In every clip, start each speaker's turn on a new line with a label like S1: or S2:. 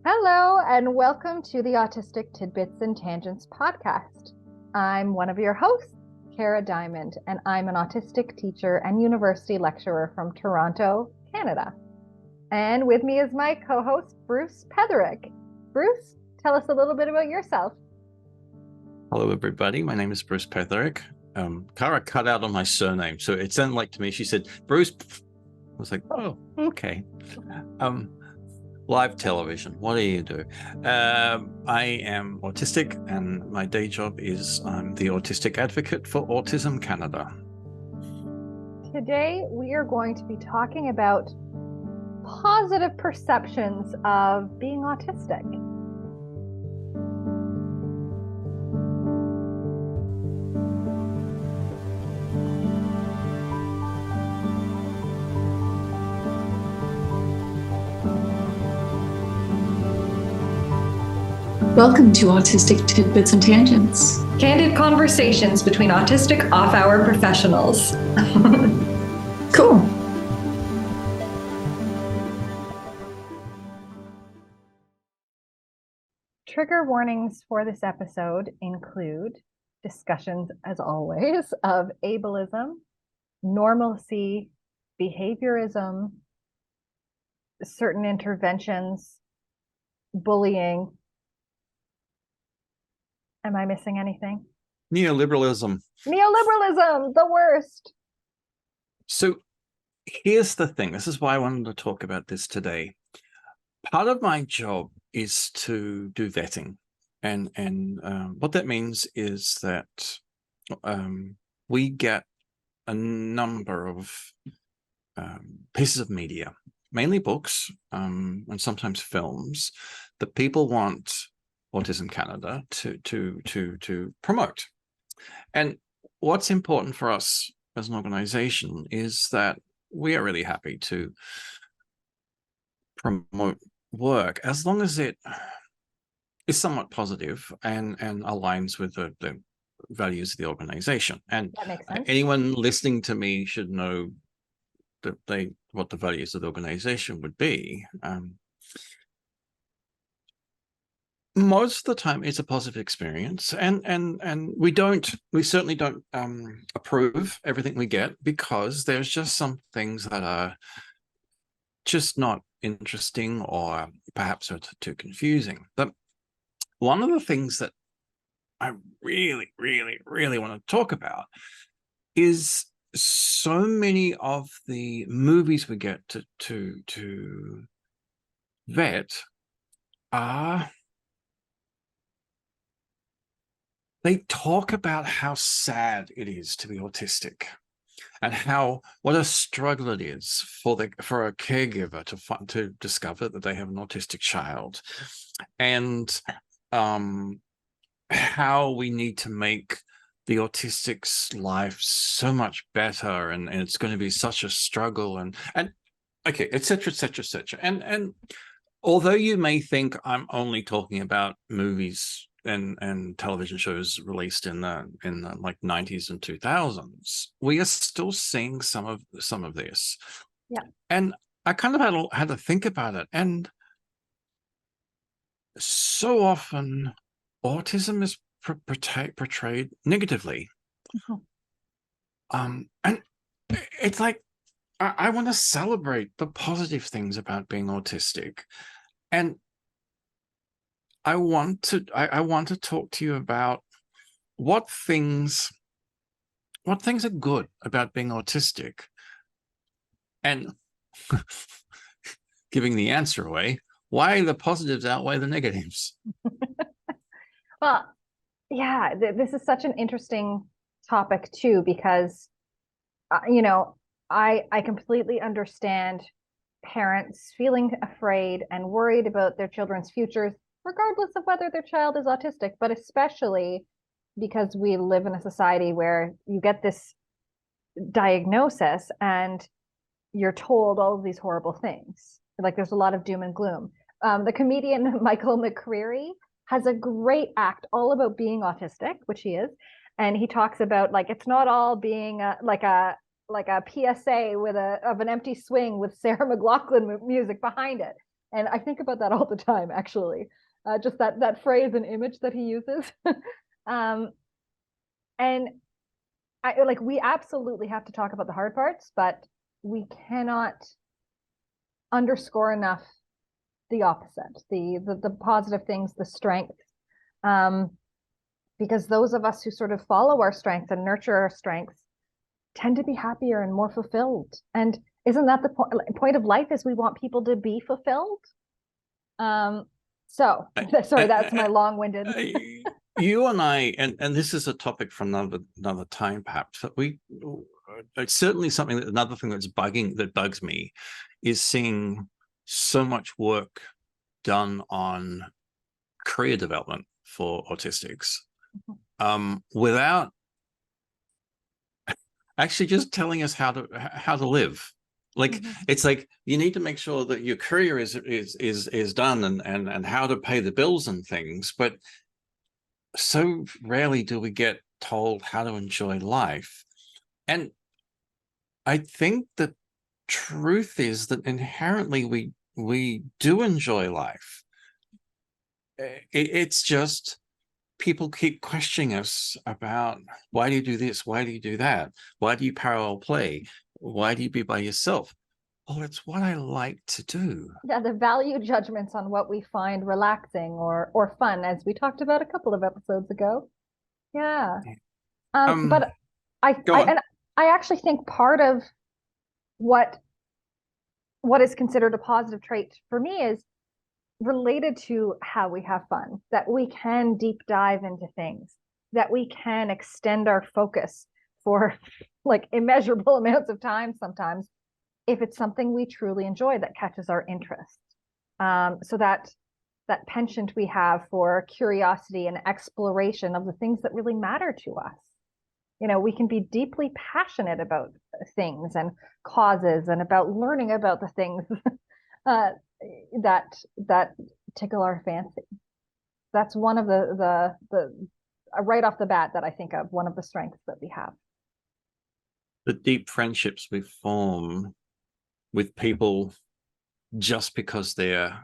S1: Hello, and welcome to the Autistic Tidbits and Tangents podcast. I'm one of your hosts, Kara Dymond, and I'm an autistic teacher and university lecturer from Toronto, Canada. And with me is my co-host, Bruce Petherick. Bruce, tell us a little bit about yourself.
S2: Hello, everybody. My name is Bruce Petherick. Kara cut out on my surname, so it sounded like to me, she said, Bruce. I was like, oh, okay. Live television, what do you do? I am autistic, and my day job is I'm the autistic advocate for Autism Canada.
S1: Today, we are going to be talking about positive perceptions of being autistic.
S3: Welcome to Autistic Tidbits and Tangents.
S4: Candid conversations between autistic off-hour professionals.
S3: Cool.
S1: Trigger warnings for this episode include discussions, as always, of ableism, normalcy, behaviorism, certain interventions, bullying. Am I missing anything?
S2: Neoliberalism.
S1: Neoliberalism, the worst.
S2: So here's the thing. This is why I wanted to talk about this today. Part of my job is to do vetting. And what that means is that we get a number of pieces of media, mainly books and sometimes films, that people want Autism Canada to promote. And what's important for us as an organization is that we are really happy to promote work as long as it is somewhat positive and aligns with the values of the organization. And
S1: that makes sense.
S2: Anyone listening to me should know that what the values of the organization would be. Most of the time it's a positive experience, and we certainly don't approve everything we get, because there's just some things that are just not interesting or perhaps are too confusing. But one of the things that I really, really, really want to talk about is so many of the movies we get to vet are, they talk about how sad it is to be autistic, and what a struggle it is for a caregiver to discover that they have an autistic child, and how we need to make the autistic's life so much better, and it's going to be such a struggle, and okay, etc., etc., etc. And although you may think I'm only talking about movies and television shows released in the like 90s and 2000s, we are still seeing some of this.
S1: Yeah.
S2: And I kind of had to think about it, and so often autism is portrayed negatively.
S1: Mm-hmm.
S2: And it's like I want to celebrate the positive things about being autistic, and I want to talk to you about what things are good about being autistic, and giving the answer away, why the positives outweigh the negatives.
S1: Well, yeah, this is such an interesting topic too, because I completely understand parents feeling afraid and worried about their children's futures, regardless of whether their child is autistic, but especially because we live in a society where you get this diagnosis and you're told all of these horrible things. Like, there's a lot of doom and gloom. The comedian Michael McCreary has a great act all about being autistic, which he is. And he talks about, like, it's not all being like a PSA of an empty swing with Sarah McLachlan music behind it. And I think about that all the time, actually. Just that phrase and image that he uses. And we absolutely have to talk about the hard parts, but we cannot underscore enough the opposite, the positive things, the strengths. Because those of us who sort of follow our strengths and nurture our strengths tend to be happier and more fulfilled. And isn't that the point of life, is we want people to be fulfilled? Sorry, that's my long-winded.
S2: You and I, and this is a topic for another time, perhaps, but it's certainly something another thing that bugs me is seeing so much work done on career development for autistics, without actually just telling us how to live. Like, it's like, you need to make sure that your career is done and how to pay the bills and things, but so rarely do we get told how to enjoy life. And I think the truth is that inherently we do enjoy life. It's just people keep questioning us about, why do you do this? Why do you do that? Why do you parallel play? Why do you be by yourself? Well, it's what I like to do.
S1: Yeah, the value judgments on what we find relaxing or fun, as we talked about a couple of episodes ago. Yeah. But I actually think part of what is considered a positive trait for me is related to how we have fun, that we can deep dive into things, that we can extend our focus for like immeasurable amounts of time sometimes, if it's something we truly enjoy that catches our interest. So that penchant we have for curiosity and exploration of the things that really matter to us. You know, we can be deeply passionate about things and causes and about learning about the things that tickle our fancy. That's one of the right off the bat that I think of, one of the strengths that we have.
S2: The deep friendships we form with people just because they're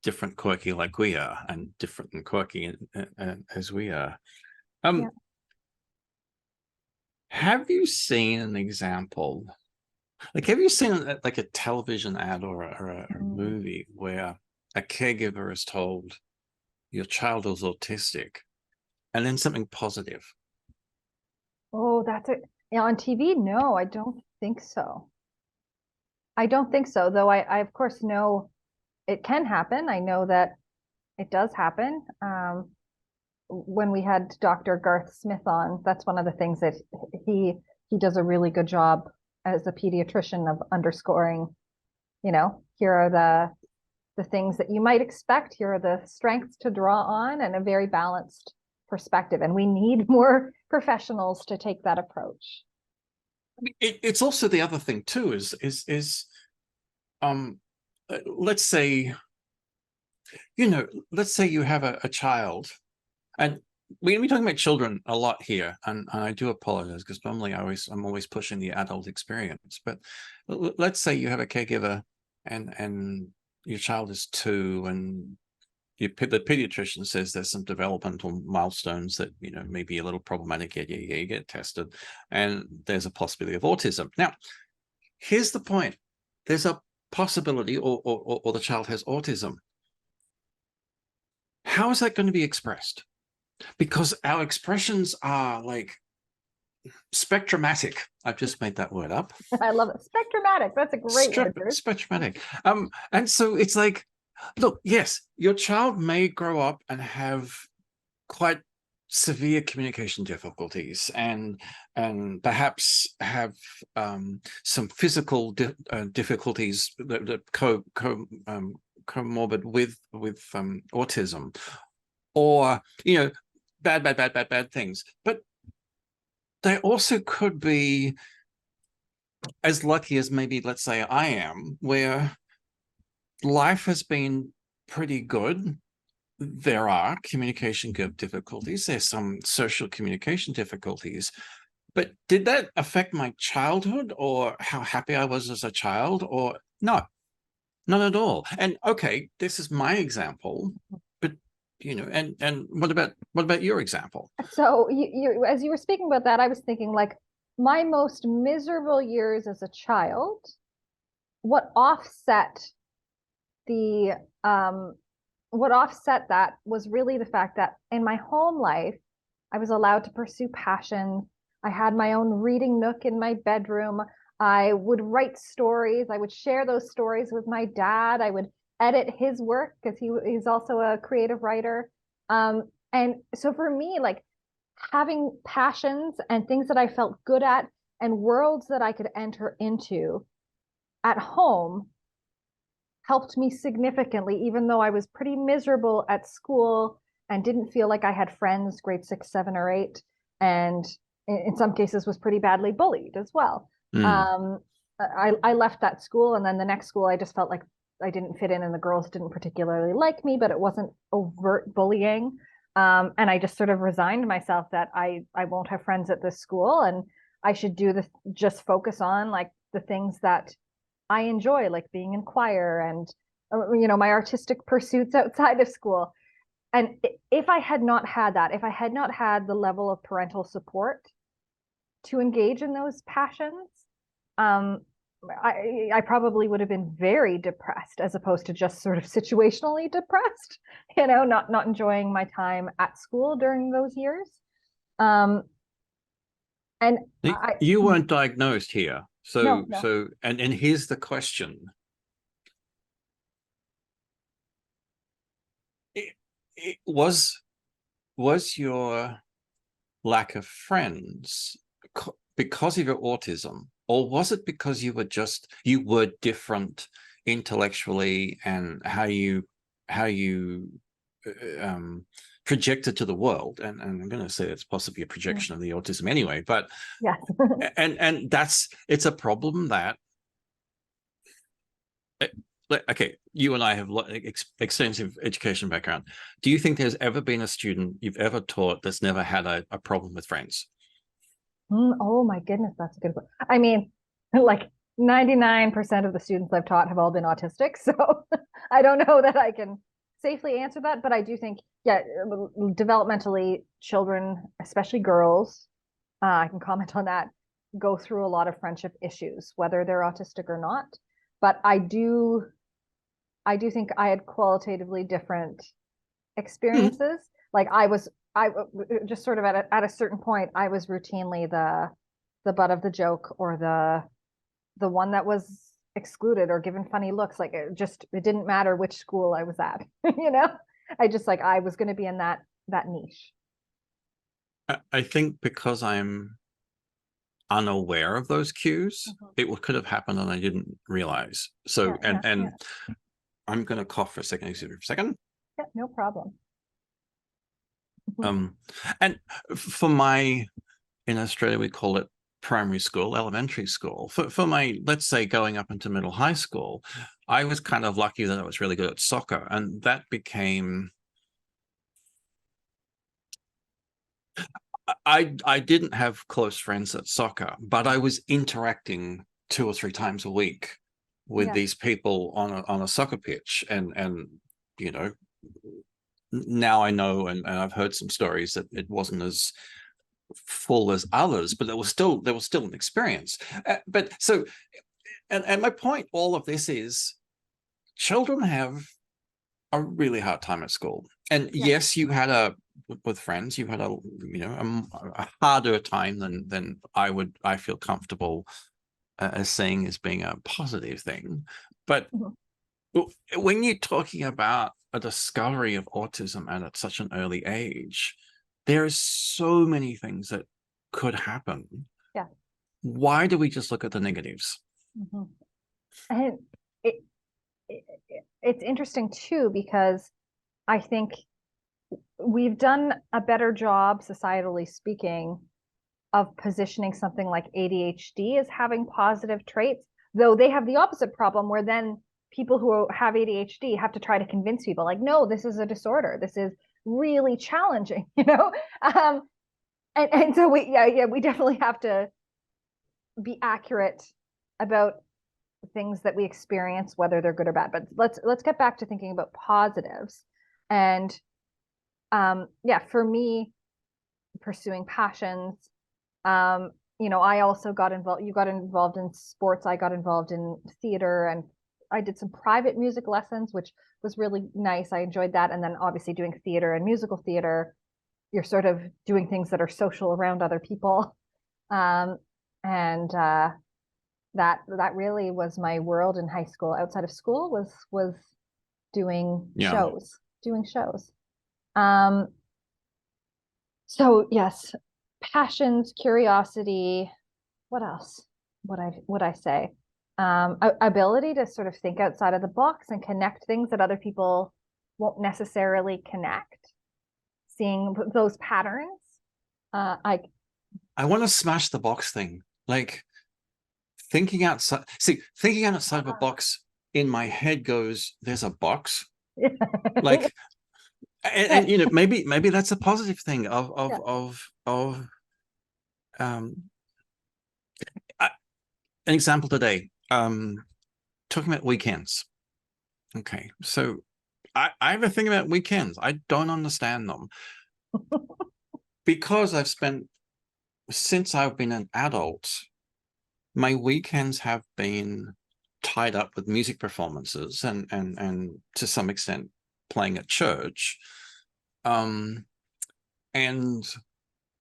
S2: different, quirky like we are, and different and quirky as we are. Have you seen an example? Like, have you seen like a television ad or a movie where a caregiver is told your child is autistic, and then something positive?
S1: Oh, that's it. On TV? No, I don't think so. I don't think so, though I of course know it can happen. I know that it does happen. When we had Dr. Garth Smith on, that's one of the things that he does a really good job as a pediatrician of underscoring, you know, here are the things that you might expect, here are the strengths to draw on, and a very balanced perspective. And we need more professionals to take that approach.
S2: It's also the other thing too is let's say, you know, let's say you have a child, and we're talking about children a lot here, and I do apologize because normally I'm always pushing the adult experience, but let's say you have a caregiver and your child is 2, and the pediatrician says there's some developmental milestones that, you know, may be a little problematic. You get tested, and there's a possibility of autism. Now, here's the point: there's a possibility, or the child has autism. How is that going to be expressed? Because our expressions are like spectromatic. I've just made that word up.
S1: I love it. Spectromatic. That's a great word.
S2: Spectromatic. And so it's like, look, yes, your child may grow up and have quite severe communication difficulties and perhaps have some physical difficulties that comorbid with autism, or, you know, bad things. But they also could be as lucky as maybe, let's say, I am, where life has been pretty good. There are communication difficulties. There's some social communication difficulties. But did that affect my childhood or how happy I was as a child? Or no, not at all. And okay, this is my example, but and what about your example?
S1: So you as you were speaking about that, I was thinking like my most miserable years as a child, what offset the what offset that was really the fact that in my home life, I was allowed to pursue passion. I had my own reading nook in my bedroom. I would write stories. I would share those stories with my dad. I would edit his work because he's also a creative writer. And so for me, like having passions and things that I felt good at and worlds that I could enter into at home helped me significantly, even though I was pretty miserable at school and didn't feel like I had friends grade 6, 7, or 8, and in some cases was pretty badly bullied as well. I left that school, and then the next school I just felt like I didn't fit in and the girls didn't particularly like me, but it wasn't overt bullying. And I just sort of resigned myself that I won't have friends at this school, and I should just focus on like the things that I enjoy, like being in choir and my artistic pursuits outside of school. And if I had not had that, if I had not had the level of parental support to engage in those passions, I probably would have been very depressed as opposed to just sort of situationally depressed, not enjoying my time at school during those years. And
S2: you weren't diagnosed here. So,
S1: no.
S2: and here's the question. It was your lack of friends because of your autism, or was it because you were different intellectually and how you projected to the world? And I'm going to say it's possibly a projection of the autism anyway, but
S1: yeah.
S2: and it's a problem that okay, you and I have extensive education background. Do you think there's ever been a student you've ever taught that's never had a problem with friends?
S1: Oh my goodness, that's a good one. I mean, like 99% of the students I've taught have all been autistic, so I don't know that I can safely answer that, but I do think, yeah, developmentally, children, especially girls, I can comment on that, go through a lot of friendship issues, whether they're autistic or not. But I do think I had qualitatively different experiences. Like I just sort of at a certain point, I was routinely the butt of the joke, or the one that was excluded or given funny looks. Like it didn't matter which school I was at. I was going to be in that niche.
S2: I think because I'm unaware of those cues, it could have happened and I didn't realize. So and I'm going to cough for a second. Excuse me for a second.
S1: Yeah, no problem.
S2: And in Australia we call it primary school, elementary school. For my, let's say, going up into middle high school, I was kind of lucky that I was really good at soccer, and that became I didn't have close friends at soccer, but I was interacting 2 or 3 times a week with these people on a soccer pitch, and now I know, and I've heard some stories that it wasn't as full as others, but there was still an experience. But so, and my point, all of this is, children have a really hard time at school, and yes, you had with friends, you had a harder time than I feel comfortable as saying as being a positive thing. But when you're talking about a discovery of autism at such an early age, there are so many things that could happen.
S1: Yeah.
S2: Why do we just look at the negatives?
S1: And it's interesting too, because I think we've done a better job, societally speaking, of positioning something like ADHD as having positive traits, though they have the opposite problem, where then people who have ADHD have to try to convince people like, no, this is a disorder. This is really challenging, and so we definitely have to be accurate about things that we experience, whether they're good or bad. But let's get back to thinking about positives. And yeah, for me, pursuing passions, I also got involved. You got involved in sports. I got involved in theater, and I did some private music lessons, which was really nice. I enjoyed that. And then obviously doing theater and musical theater, you're sort of doing things that are social around other people. And that really was my world in high school. Outside of school was doing shows. So yes, passions, curiosity. What else would I say? Ability to sort of think outside of the box and connect things that other people won't necessarily connect. Seeing those patterns. I
S2: want to smash the box thing. Like thinking outside. See, thinking outside of a box in my head goes, "There's a box." Like, and maybe that's a positive thing an example today, talking about weekends. Okay, so I have a thing about weekends. I don't understand them because since I've been an adult, my weekends have been tied up with music performances and to some extent playing at church. And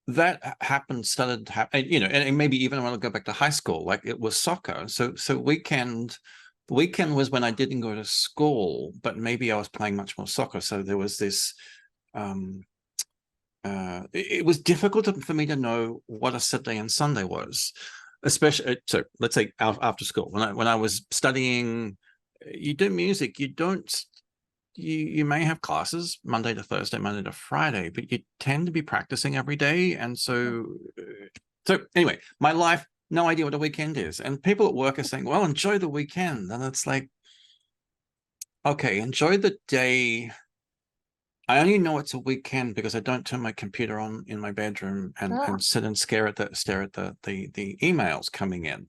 S2: that started happening, and maybe even when I go back to high school, like it was soccer. So weekend was when I didn't go to school, but maybe I was playing much more soccer. So there was this, it was difficult for me to know what a Saturday and Sunday was, especially, so let's say after school, when I was studying, you do music, you may have classes Monday to Thursday, Monday to Friday, but you tend to be practicing every day. And so anyway, my life, no idea what a weekend is. And people at work are saying, well, enjoy the weekend. And it's like, okay, enjoy the day. I only know it's a weekend because I don't turn my computer on in my bedroom and sit and stare at the emails coming in.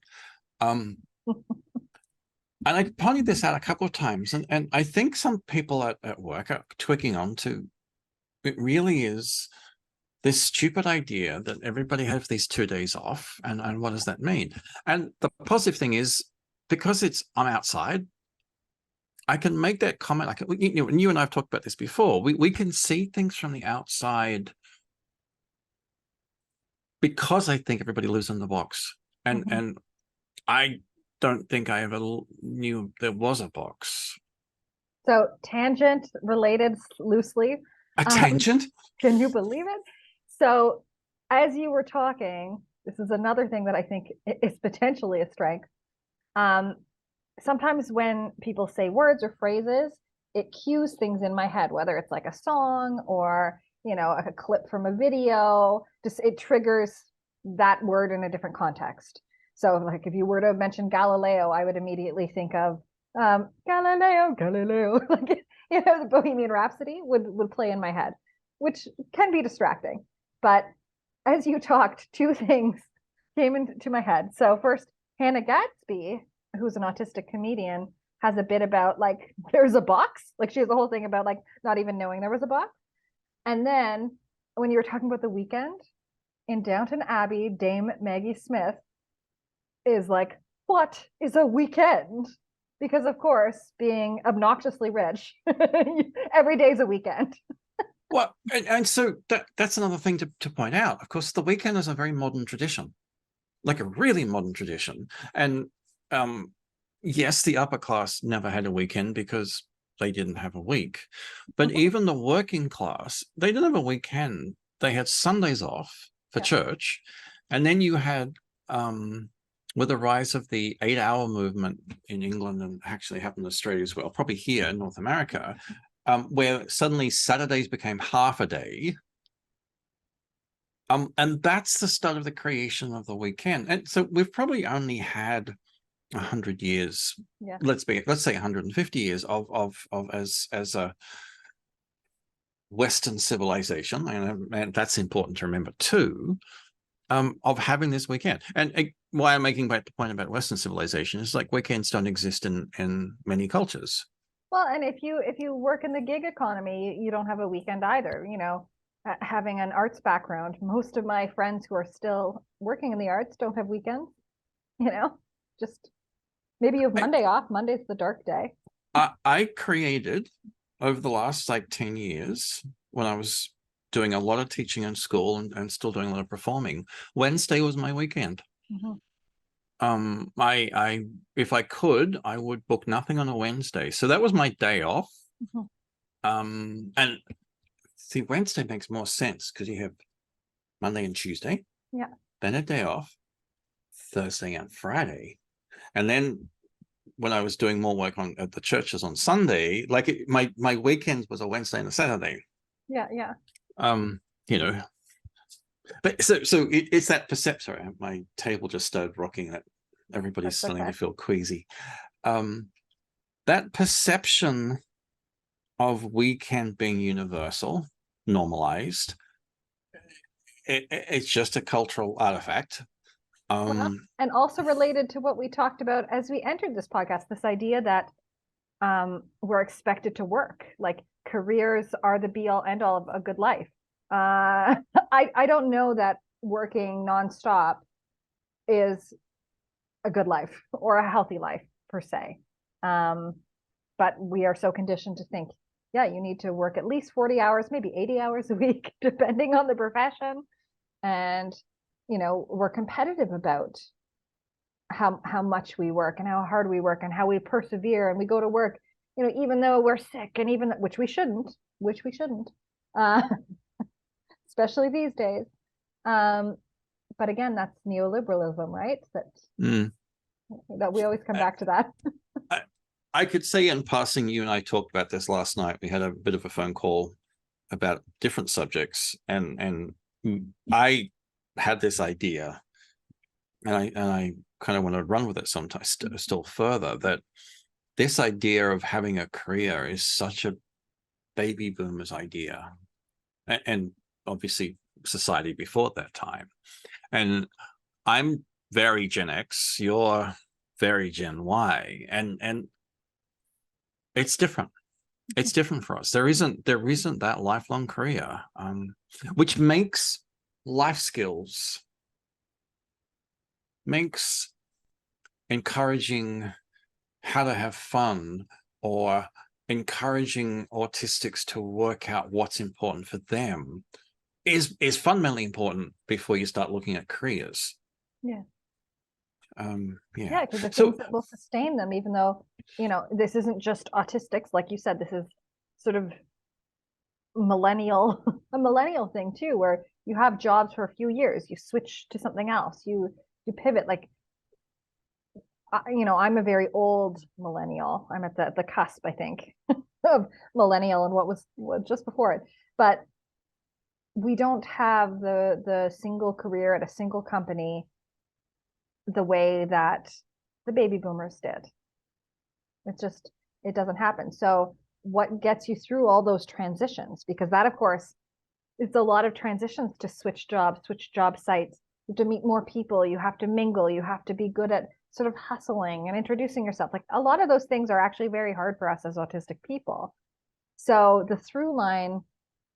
S2: And I pointed this out a couple of times, and I think some people at work are tweaking on to, it really is this stupid idea that everybody has these 2 days off, and what does that mean? And the positive thing is, because I'm outside, I can make that comment. Like, you and I have talked about this before. We can see things from the outside because I think everybody lives in the box, and I don't think I ever knew there was a box.
S1: So tangent related loosely.
S2: A tangent?
S1: Can you believe it? So as you were talking, this is another thing that I think is potentially a strength. Sometimes when people say words or phrases, it cues things in my head, whether it's like a song or, a clip from a video, just it triggers that word in a different context. So like if you were to mention Galileo, I would immediately think of Galileo, like, the Bohemian Rhapsody would play in my head, which can be distracting. But as you talked, two things came into my head. So first, Hannah Gadsby, who's an autistic comedian, has a bit about like, there's a box. Like she has a whole thing about like not even knowing there was a box. And then when you were talking about the weekend, in Downton Abbey, Dame Maggie Smith is like, what is a weekend? Because of course, being obnoxiously rich, every day is a weekend.
S2: Well, and so that's another thing to point out. Of course, the weekend is a very modern tradition, like a really modern tradition. And yes, the upper class never had a weekend because they didn't have a week. But even the working class, they didn't have a weekend. They had Sundays off for church. And then you had, with the rise of the 8-hour movement in England, and actually happened in Australia as well, probably here in North America, where suddenly Saturdays became half a day. And that's the start of the creation of the weekend. And so we've probably only had 100 years, let's say 150 years of as a Western civilization, and that's important to remember too, of having this weekend. And why I'm making back the point about Western civilization is like weekends don't exist in many cultures.
S1: Well, and if you work in the gig economy, you don't have a weekend either. Having an arts background, most of my friends who are still working in the arts don't have weekends. Just maybe you have Monday off. Monday's the dark day.
S2: I created over the last like 10 years when I was doing a lot of teaching in school and still doing a lot of performing. Wednesday was my weekend. I if I could, I would book nothing on a Wednesday. So that was my day off. And see, Wednesday makes more sense because you have Monday and Tuesday.
S1: Yeah.
S2: Then a day off, Thursday and Friday. And then when I was doing more work at the churches on Sunday, like my weekends was a Wednesday and a Saturday.
S1: Yeah.
S2: But so it's that perception. Sorry, my table just started rocking. That everybody's starting to feel queasy. That perception of weekend being universal, normalized, it's just a cultural artifact.
S1: And also related to what we talked about as we entered this podcast, this idea that we're expected to work, like careers are the be all end all of a good life. I don't know that working nonstop is a good life or a healthy life per se. But we are so conditioned to think, yeah, you need to work at least 40 hours, maybe 80 hours a week, depending on the profession. And, we're competitive about how much we work and how hard we work and how we persevere. And we go to work, even though we're sick and which we shouldn't, especially these days. But again, that's neoliberalism, right? That we always come back to that.
S2: I could say in passing, you and I talked about this last night. We had a bit of a phone call about different subjects, and I had this idea, and I kind of want to run with it sometimes still further, that this idea of having a career is such a baby boomers idea, and obviously society before that time. And I'm very Gen X, you're very Gen Y, and it's different. It's different for us. There isn't that lifelong career, which makes life skills, makes encouraging how to have fun or encouraging autistics to work out what's important for them is fundamentally important before you start looking at careers.
S1: Yeah.
S2: Yeah,
S1: because the things that will sustain them, even though this isn't just autistics, like you said, this is sort of a millennial thing too, where you have jobs for a few years, you switch to something else, you pivot. Like I'm a very old millennial. I'm at the cusp, I think, of millennial and what was just before it. But we don't have the single career at a single company the way that the baby boomers did. It doesn't happen. So what gets you through all those transitions? Because that, of course, it's a lot of transitions to switch jobs, switch job sites. You have to meet more people. You have to mingle. You have to be good at sort of hustling and introducing yourself. Like a lot of those things are actually very hard for us as autistic people. So the through line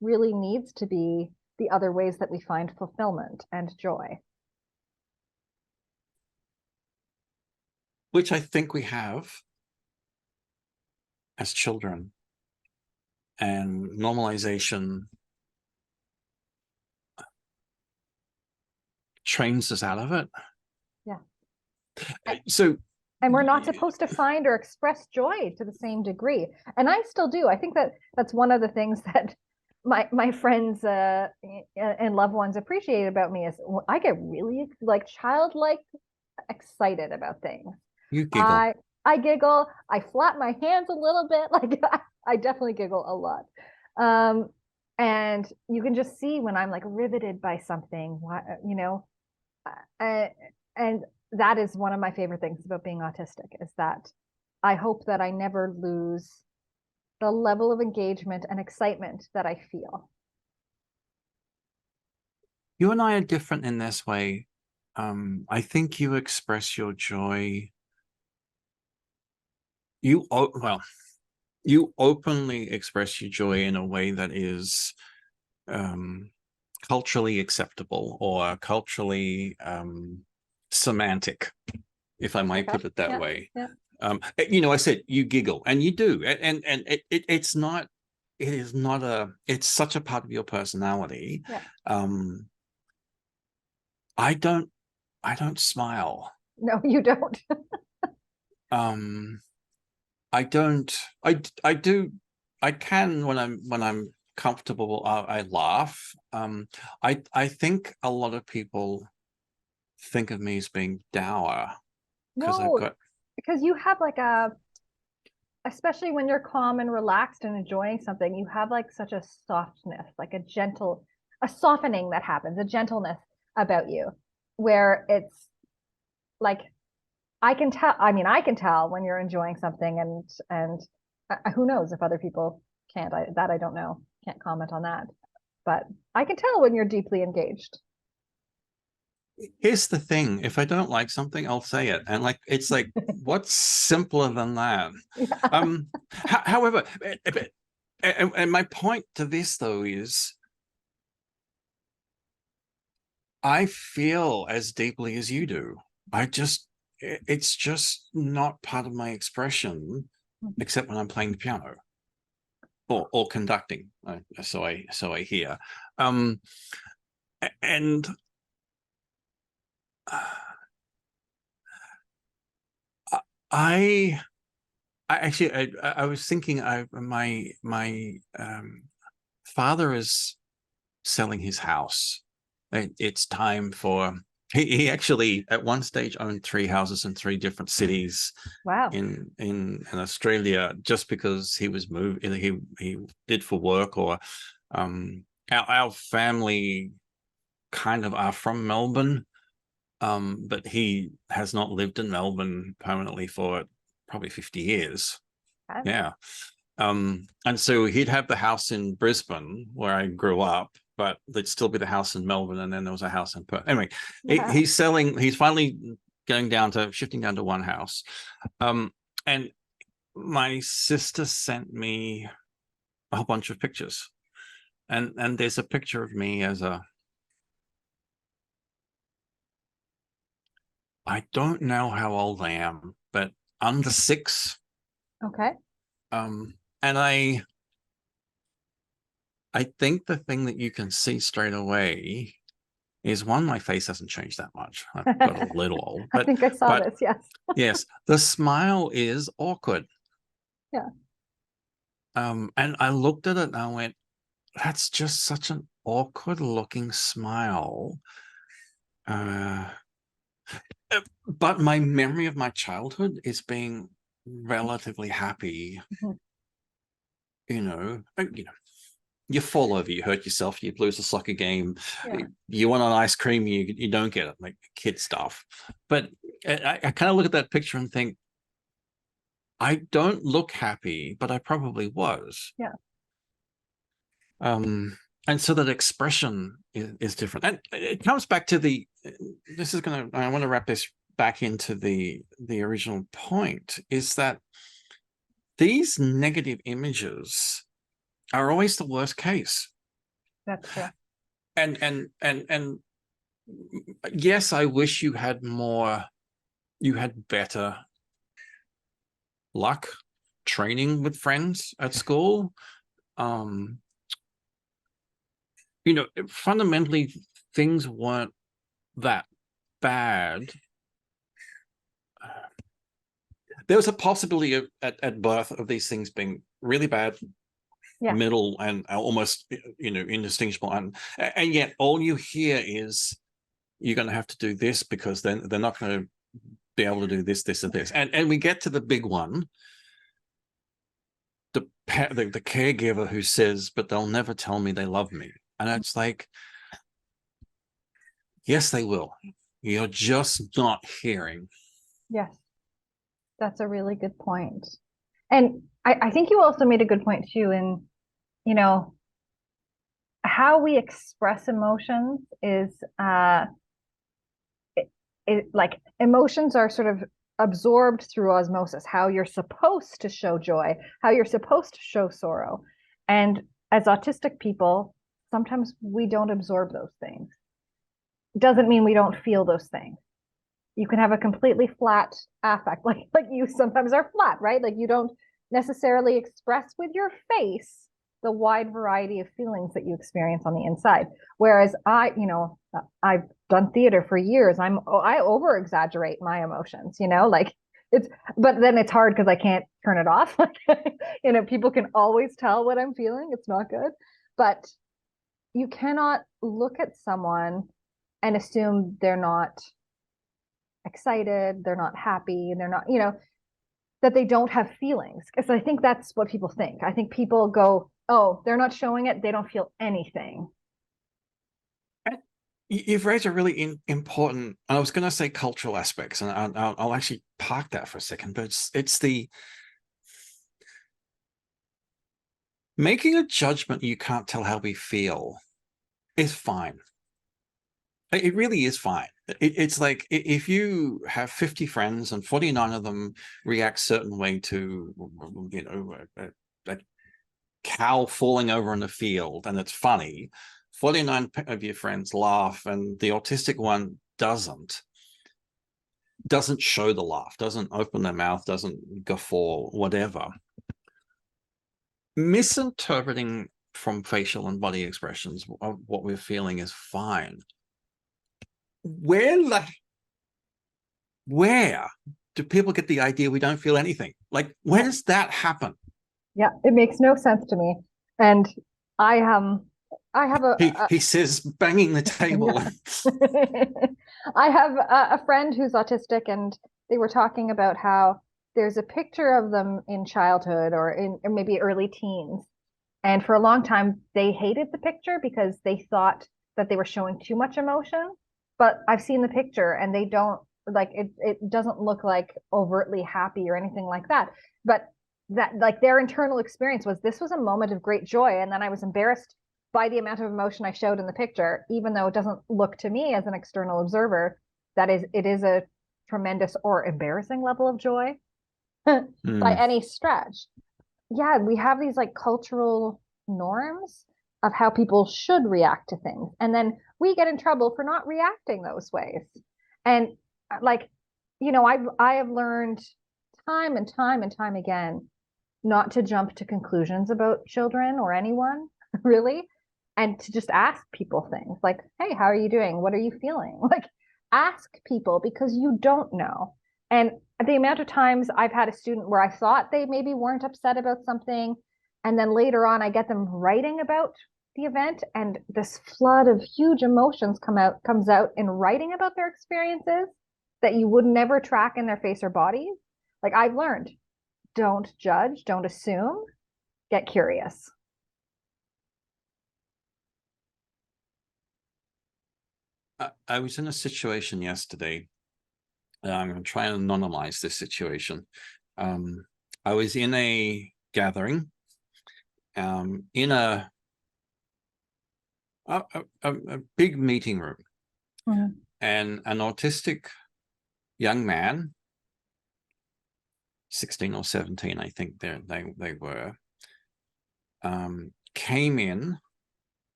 S1: really needs to be the other ways that we find fulfillment and joy.
S2: Which I think we have as children, and normalization trains us out of it.
S1: Yeah.
S2: So,
S1: and we're not supposed to find or express joy to the same degree. And I still do. I think that's one of the things that my friends and loved ones appreciate about me is I get really like childlike excited about things.
S2: You giggle.
S1: I giggle. I flap my hands a little bit. Like I definitely giggle a lot. And you can just see when I'm like riveted by something, and that is one of my favorite things about being autistic, is that I hope that I never lose the level of engagement and excitement that I feel.
S2: You and I are different in this way. I think you express your joy. You openly express your joy in a way that is culturally acceptable or culturally semantic, if I might put it that way.
S1: Yeah.
S2: I said you giggle, and you do, and it's not. It is not it's such a part of your personality.
S1: Yeah.
S2: I don't smile.
S1: No, you don't.
S2: I don't. I do. I can when I'm comfortable. I laugh. I think a lot of people think of me as being dour because I've
S1: No,
S2: got.
S1: because you have like especially when you're calm and relaxed and enjoying something, you have like such a softness, like a softening that happens, a gentleness about you, where it's like I can tell. I mean, I can tell when you're enjoying something, and who knows if other people can't. I don't know. Can't comment on that, but I can tell when you're deeply engaged.
S2: Here's the thing: if I don't like something, I'll say it, and it's like what's simpler than that?
S1: Yeah.
S2: However, and my point to this though is, I feel as deeply as you do. It's just not part of my expression, except when I'm playing the piano or conducting. So I hear, and I actually I was thinking my father is selling his house. It's time for he actually at one stage owned 3 houses in 3 different cities.
S1: Wow.
S2: in Australia, just because he was moved. He did for work, or our family kind of are from Melbourne, but he has not lived in Melbourne permanently for probably 50 years.
S1: Okay.
S2: Yeah. And so he'd have the house in Brisbane where I grew up, but there'd still be the house in Melbourne, and then there was a house in Perth. Anyway,
S1: Yeah.
S2: he's finally shifting down to one house. And my sister sent me a whole bunch of pictures. And there's a picture of me as I don't know how old I am, but under 6.
S1: Okay.
S2: And I think the thing that you can see straight away is, one, my face hasn't changed that much. I've got a little,
S1: I think I saw this. Yes.
S2: Yes, the smile is awkward.
S1: Yeah.
S2: And I looked at it and I went, that's just such an awkward looking smile. But my memory of my childhood is being relatively happy.
S1: Mhm.
S2: You fall over, you hurt yourself, you lose a soccer game,
S1: Yeah.
S2: you want an ice cream, you don't get it, like kid stuff. But I kind of look at that picture and think, I don't look happy, but I probably was.
S1: Yeah.
S2: And so that expression is different. And it comes back to I want to wrap this back into the original point, is that these negative images are always the worst case.
S1: That's true.
S2: And yes, I wish you had better luck training with friends at school. Fundamentally, things weren't that bad. There was a possibility at birth of these things being really bad,
S1: Yeah.
S2: middle, and almost indistinguishable, and yet all you hear is, you're going to have to do this because then they're not going to be able to do this, this, and this. And we get to the big one, the caregiver who says, but they'll never tell me they love me. And it's like, yes, they will. You're just not hearing.
S1: Yes. That's a really good point. And I think you also made a good point too in, how we express emotions is like emotions are sort of absorbed through osmosis, how you're supposed to show joy, how you're supposed to show sorrow. And as autistic people, sometimes we don't absorb those things. Doesn't mean we don't feel those things. You can have a completely flat affect, like you sometimes are flat, right? Like you don't necessarily express with your face the wide variety of feelings that you experience on the inside. Whereas I've done theater for years. I over exaggerate my emotions, like but then it's hard because I can't turn it off. People can always tell what I'm feeling. It's not good. But you cannot look at someone and assume they're not excited, they're not happy, they're not, that they don't have feelings. Because I think that's what people think. I think people go, oh, they're not showing it, they don't feel anything.
S2: You've raised a really important, I was going to say cultural aspects, and I'll actually park that for a second, but it's the making a judgment you can't tell how we feel is fine. It really is fine. It's like if you have 50 friends and 49 of them react a certain way to, a cow falling over in the field, and it's funny, 49 of your friends laugh and the autistic one doesn't show the laugh, doesn't open their mouth, doesn't guffaw, whatever. Misinterpreting from facial and body expressions of what we're feeling is fine. Where do people get the idea we don't feel anything? Like, where does that happen?
S1: Yeah, it makes no sense to me. And I have
S2: he says, banging the table.
S1: I have a friend who's autistic, and they were talking about how there's a picture of them in childhood or maybe early teens. And for a long time, they hated the picture because they thought that they were showing too much emotion. But I've seen the picture and they don't, like, it doesn't look like overtly happy or anything like that. But that, like, their internal experience was, this was a moment of great joy. And then I was embarrassed by the amount of emotion I showed in the picture, even though it doesn't look to me as an external observer that it is a tremendous or embarrassing level of joy by any stretch. Yeah, we have these like cultural norms of how people should react to things. And then we get in trouble for not reacting those ways. And like, I have learned time and time and time again not to jump to conclusions about children or anyone, really, and to just ask people things like, hey, how are you doing? What are you feeling? Like, ask people, because you don't know. And the amount of times I've had a student where I thought they maybe weren't upset about something, and then later on I get them writing about the event, and this flood of huge emotions comes out in writing about their experiences that you would never track in their face or bodies. Like, I've learned, don't judge, don't assume, get curious.
S2: I was in a situation yesterday. I'm going to try and anonymize this situation. I was in a gathering, in a big meeting room, and an autistic young man, 16 or 17, I think they were, came in,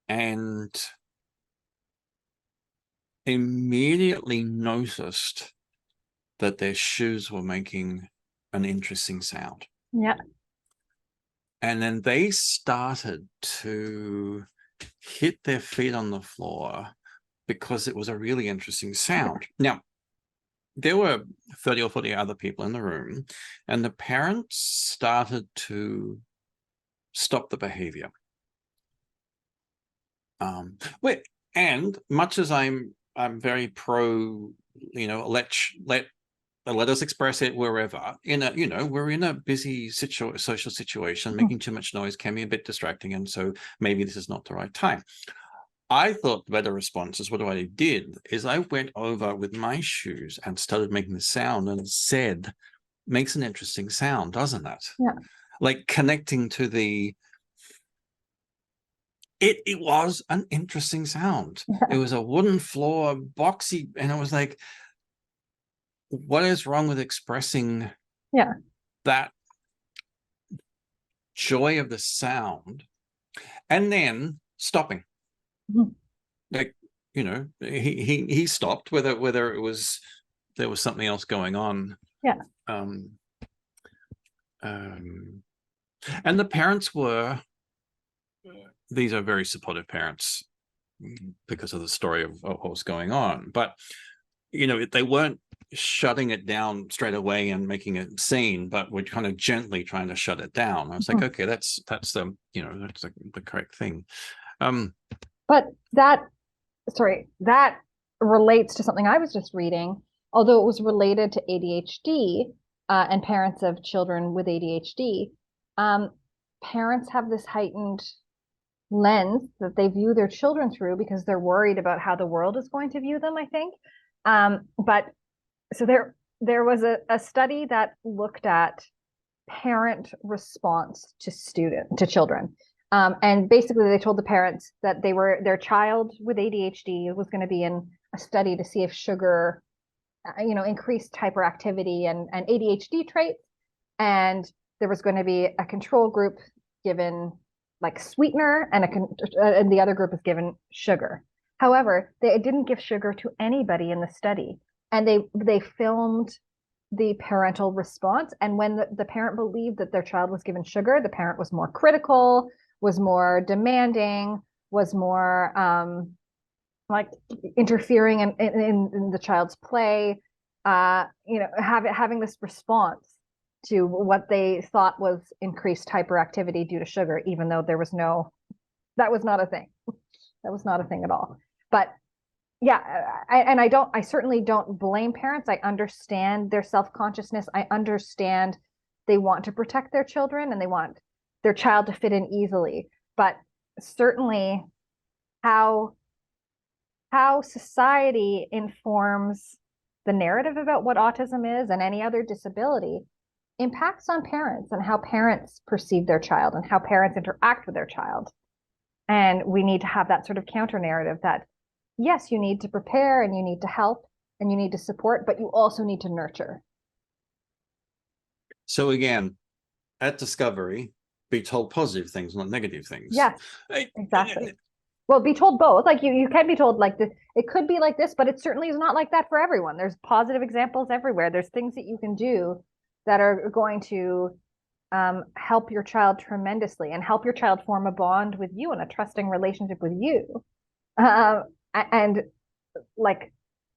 S2: and immediately noticed that their shoes were making an interesting sound.
S1: Yeah.
S2: And then they started to hit their feet on the floor because it was a really interesting sound. Now, there were 30 or 40 other people in the room, and the parents started to stop the behavior. And much as I'm very pro, let us express it wherever, we're in a busy social situation, making too much noise can be a bit distracting, and so maybe this is not the right time. I thought the better response is, what I did is I went over with my shoes and started making the sound and said, makes an interesting sound, doesn't it?
S1: Yeah.
S2: Like connecting to the, It was an interesting sound. It was a wooden floor, boxy, and it was like, what is wrong with expressing that joy of the sound and then stopping? Like, you know, he stopped, whether it was there was something else going on. And the parents were, these are very supportive parents because of the story of what was going on, but you know, they weren't shutting it down straight away and making a scene, but we're kind of gently trying to shut it down. I was like, okay, that's the, you know, that's the correct thing.
S1: But that relates to something I was just reading, although it was related to ADHD and parents of children with ADHD. Parents have this heightened lens that they view their children through because they're worried about how the world is going to view them, I think. But so there was a study that looked at parent response to children. And basically they told the parents that their child with ADHD was going to be in a study to see if sugar, increased hyperactivity and ADHD traits. And there was going to be a control group given like sweetener, and the other group was given sugar. However, they didn't give sugar to anybody in the study, and they filmed the parental response. And when the parent believed that their child was given sugar, the parent was more critical, was more demanding, was more like interfering in the child's play, having this response to what they thought was increased hyperactivity due to sugar, even though that was not a thing. That was not a thing at all. But yeah, I certainly don't blame parents. I understand their self-consciousness. I understand they want to protect their children and they want their child to fit in easily. But certainly how society informs the narrative about what autism is and any other disability impacts on parents and how parents perceive their child and how parents interact with their child. And we need to have that sort of counter narrative that, yes, you need to prepare and you need to help and you need to support, but you also need to nurture.
S2: So again, at Discovery, be told positive things, not negative things.
S1: Yes, exactly. Well, be told both. Like you can be told like this, it could be like this, but it certainly is not like that for everyone. There's positive examples everywhere. There's things that you can do that are going to help your child tremendously and help your child form a bond with you and a trusting relationship with you. And like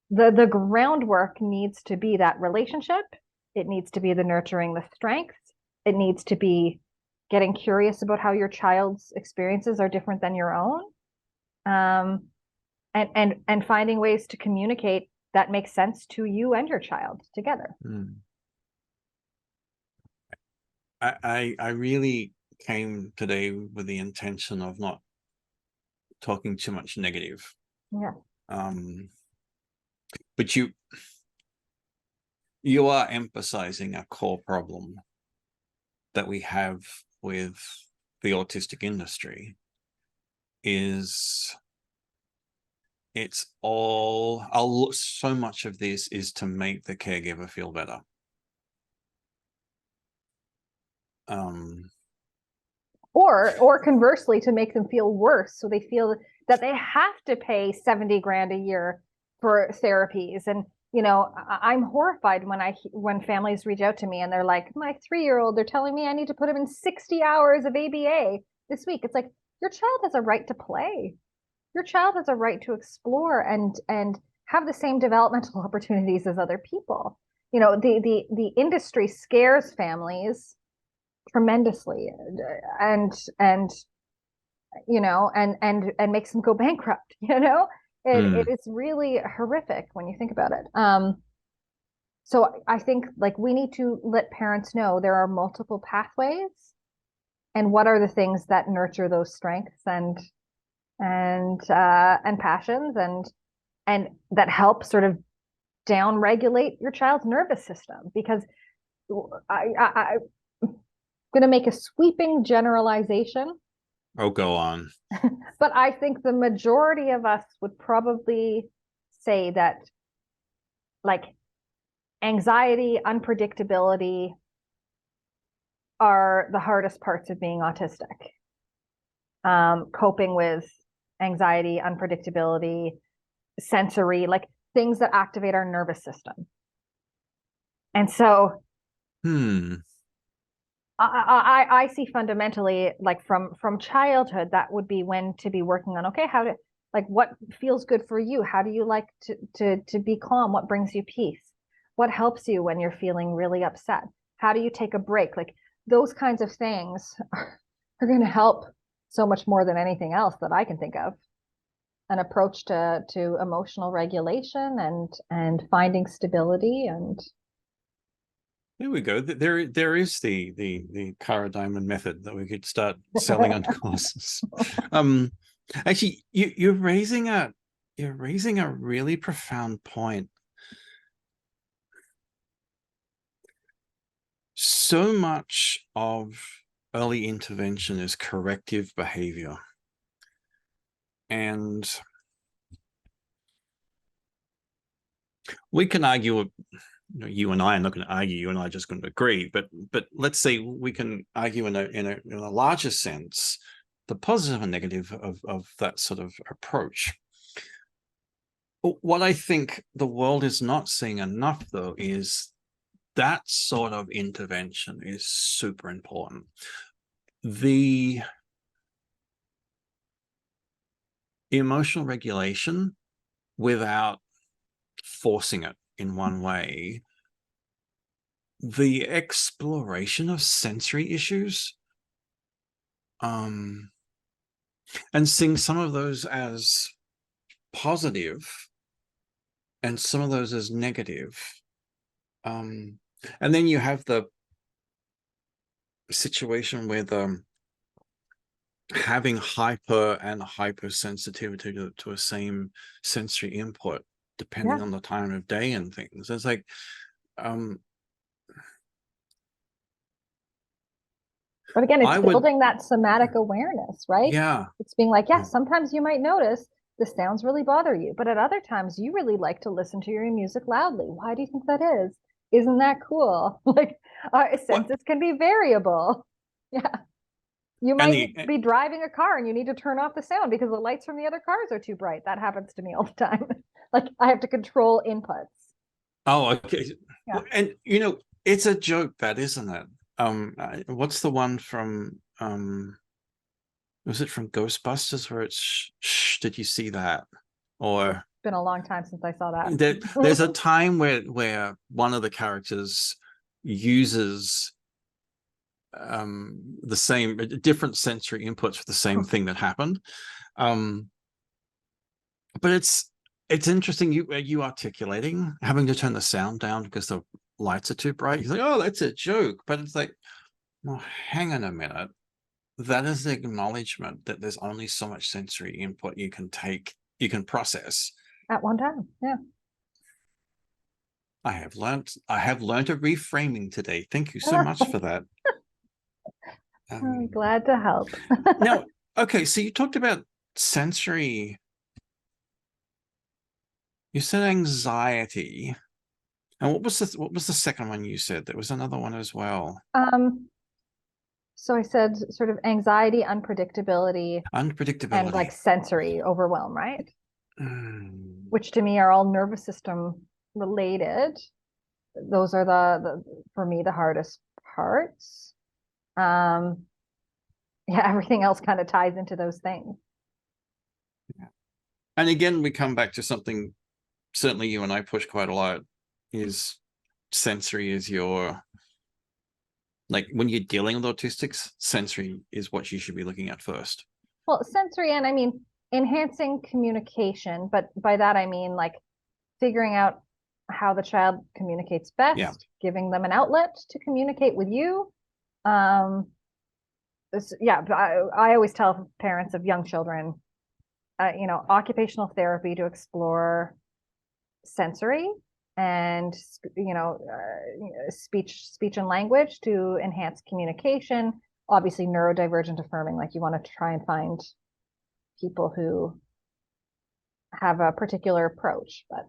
S1: the groundwork needs to be that relationship. It needs to be the nurturing the strengths. It needs to be getting curious about how your child's experiences are different than your own. And finding ways to communicate that makes sense to you and your child together.
S2: I really came today with the intention of not talking too much negative.
S1: Yeah.
S2: But you are emphasizing a core problem that we have with the autistic industry is so much of this is to make the caregiver feel better.
S1: Or conversely, to make them feel worse, so they feel that they have to pay $70 grand a year for therapies. And I'm horrified when families reach out to me and they're like, my 3-year-old, they're telling me I need to put him in 60 hours of ABA this week. It's like, your child has a right to play. Your child has a right to explore and have the same developmental opportunities as other people. The industry scares families tremendously and makes them go bankrupt. It is really horrific when you think about it. So I think like we need to let parents know there are multiple pathways and what are the things that nurture those strengths and passions and that help sort of down regulate your child's nervous system. Because I'm going to make a sweeping generalization,
S2: Oh, go on.
S1: But I think the majority of us would probably say that, like, anxiety, unpredictability are the hardest parts of being autistic. Coping with anxiety, unpredictability, sensory, like things that activate our nervous system. And so I see fundamentally, like from childhood, that would be when to be working on, okay, how to, like, what feels good for you? How do you like to be calm? What brings you peace? What helps you when you're feeling really upset? How do you take a break? Like those kinds of things are going to help so much more than anything else that I can think of. An approach to emotional regulation and finding stability. And
S2: there we go. There is the Kara Dymond method that we could start selling on courses. Actually, you're raising a really profound point. So much of early intervention is corrective behavior. And we can argue, you and I are not going to argue, you and I are just going to agree, but let's say we can argue in a larger sense, the positive and negative of that sort of approach. What I think the world is not seeing enough, though, is that sort of intervention is super important. The emotional regulation without forcing it in one way, the exploration of sensory issues, and seeing some of those as positive and some of those as negative. And then you have the situation with having hyper and hypersensitivity to a same sensory input, depending on the time of day and things. It's like,
S1: but again, it's building that somatic awareness, right?
S2: Yeah.
S1: It's being like, yes, sometimes you might notice the sounds really bother you, but at other times you really like to listen to your music loudly. Why do you think that is? Isn't that cool? Like, senses can be variable. Yeah. You might be driving a car and you need to turn off the sound because the lights from the other cars are too bright. That happens to me all the time. Like, I have to control inputs.
S2: Oh, okay.
S1: Yeah.
S2: And it's a joke, that, isn't it? What's the one from was it from Ghostbusters where it's shh, did you see that? Or
S1: it's been a long time since I saw that.
S2: There's a time where one of the characters uses the same different sensory inputs for the same thing that happened. But it's interesting you articulating having to turn the sound down because the lights are too bright. You're like, oh, that's a joke. But it's like, well, hang on a minute. That is the acknowledgement that there's only so much sensory input you can process
S1: at one time. Yeah.
S2: I have learned a reframing today. Thank you so much for that.
S1: I'm glad to help.
S2: Now, okay, so you talked about sensory. You said anxiety. And what was the second one you said? There was another one as well.
S1: So I said sort of anxiety, unpredictability, and like sensory overwhelm, right? Which to me are all nervous system related. Those are the for me the hardest parts. Yeah, everything else kind of ties into those things.
S2: Yeah. And again, we come back to something certainly you and I push quite a lot, is sensory is your, like, when you're dealing with autistics, sensory is what you should be looking at first.
S1: Well, sensory, and I mean enhancing communication, but by that I mean like figuring out how the child communicates best, giving them an outlet to communicate with you. I always tell parents of young children, occupational therapy to explore sensory, and speech and language to enhance communication, obviously neurodivergent affirming, like you want to try and find people who have a particular approach, but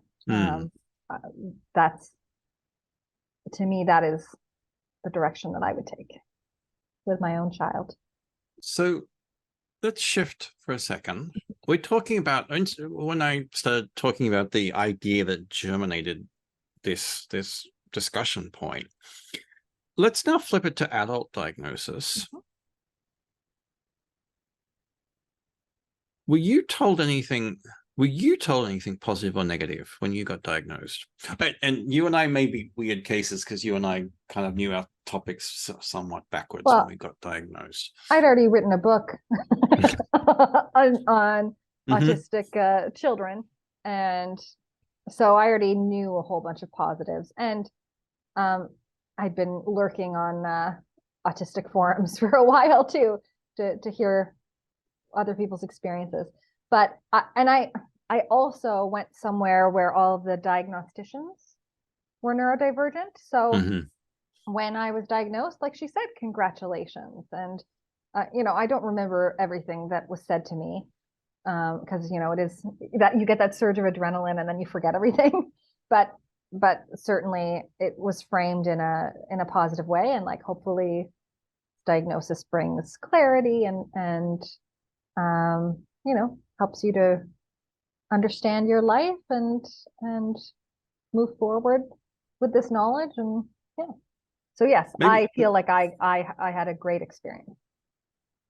S1: that's, to me, that is the direction that I would take with my own child.
S2: So let's shift for a second. We're talking about, when I started talking about the idea that germinated this discussion point, let's now flip it to adult diagnosis. Were you told anything positive or negative when you got diagnosed? And you and I may be weird cases because you and I kind of knew our topics somewhat backwards when we got diagnosed.
S1: I'd already written a book on autistic children, and so I already knew a whole bunch of positives. And I'd been lurking on autistic forums for a while too, to hear other people's experiences. But I also went somewhere where all of the diagnosticians were neurodivergent. So when I was diagnosed, like she said, congratulations. And I don't remember everything that was said to me, because it is that you get that surge of adrenaline and then you forget everything. but certainly it was framed in a positive way, and like hopefully diagnosis brings clarity and helps you to understand your life and move forward with this knowledge. And so yes, maybe, I feel like I had a great experience.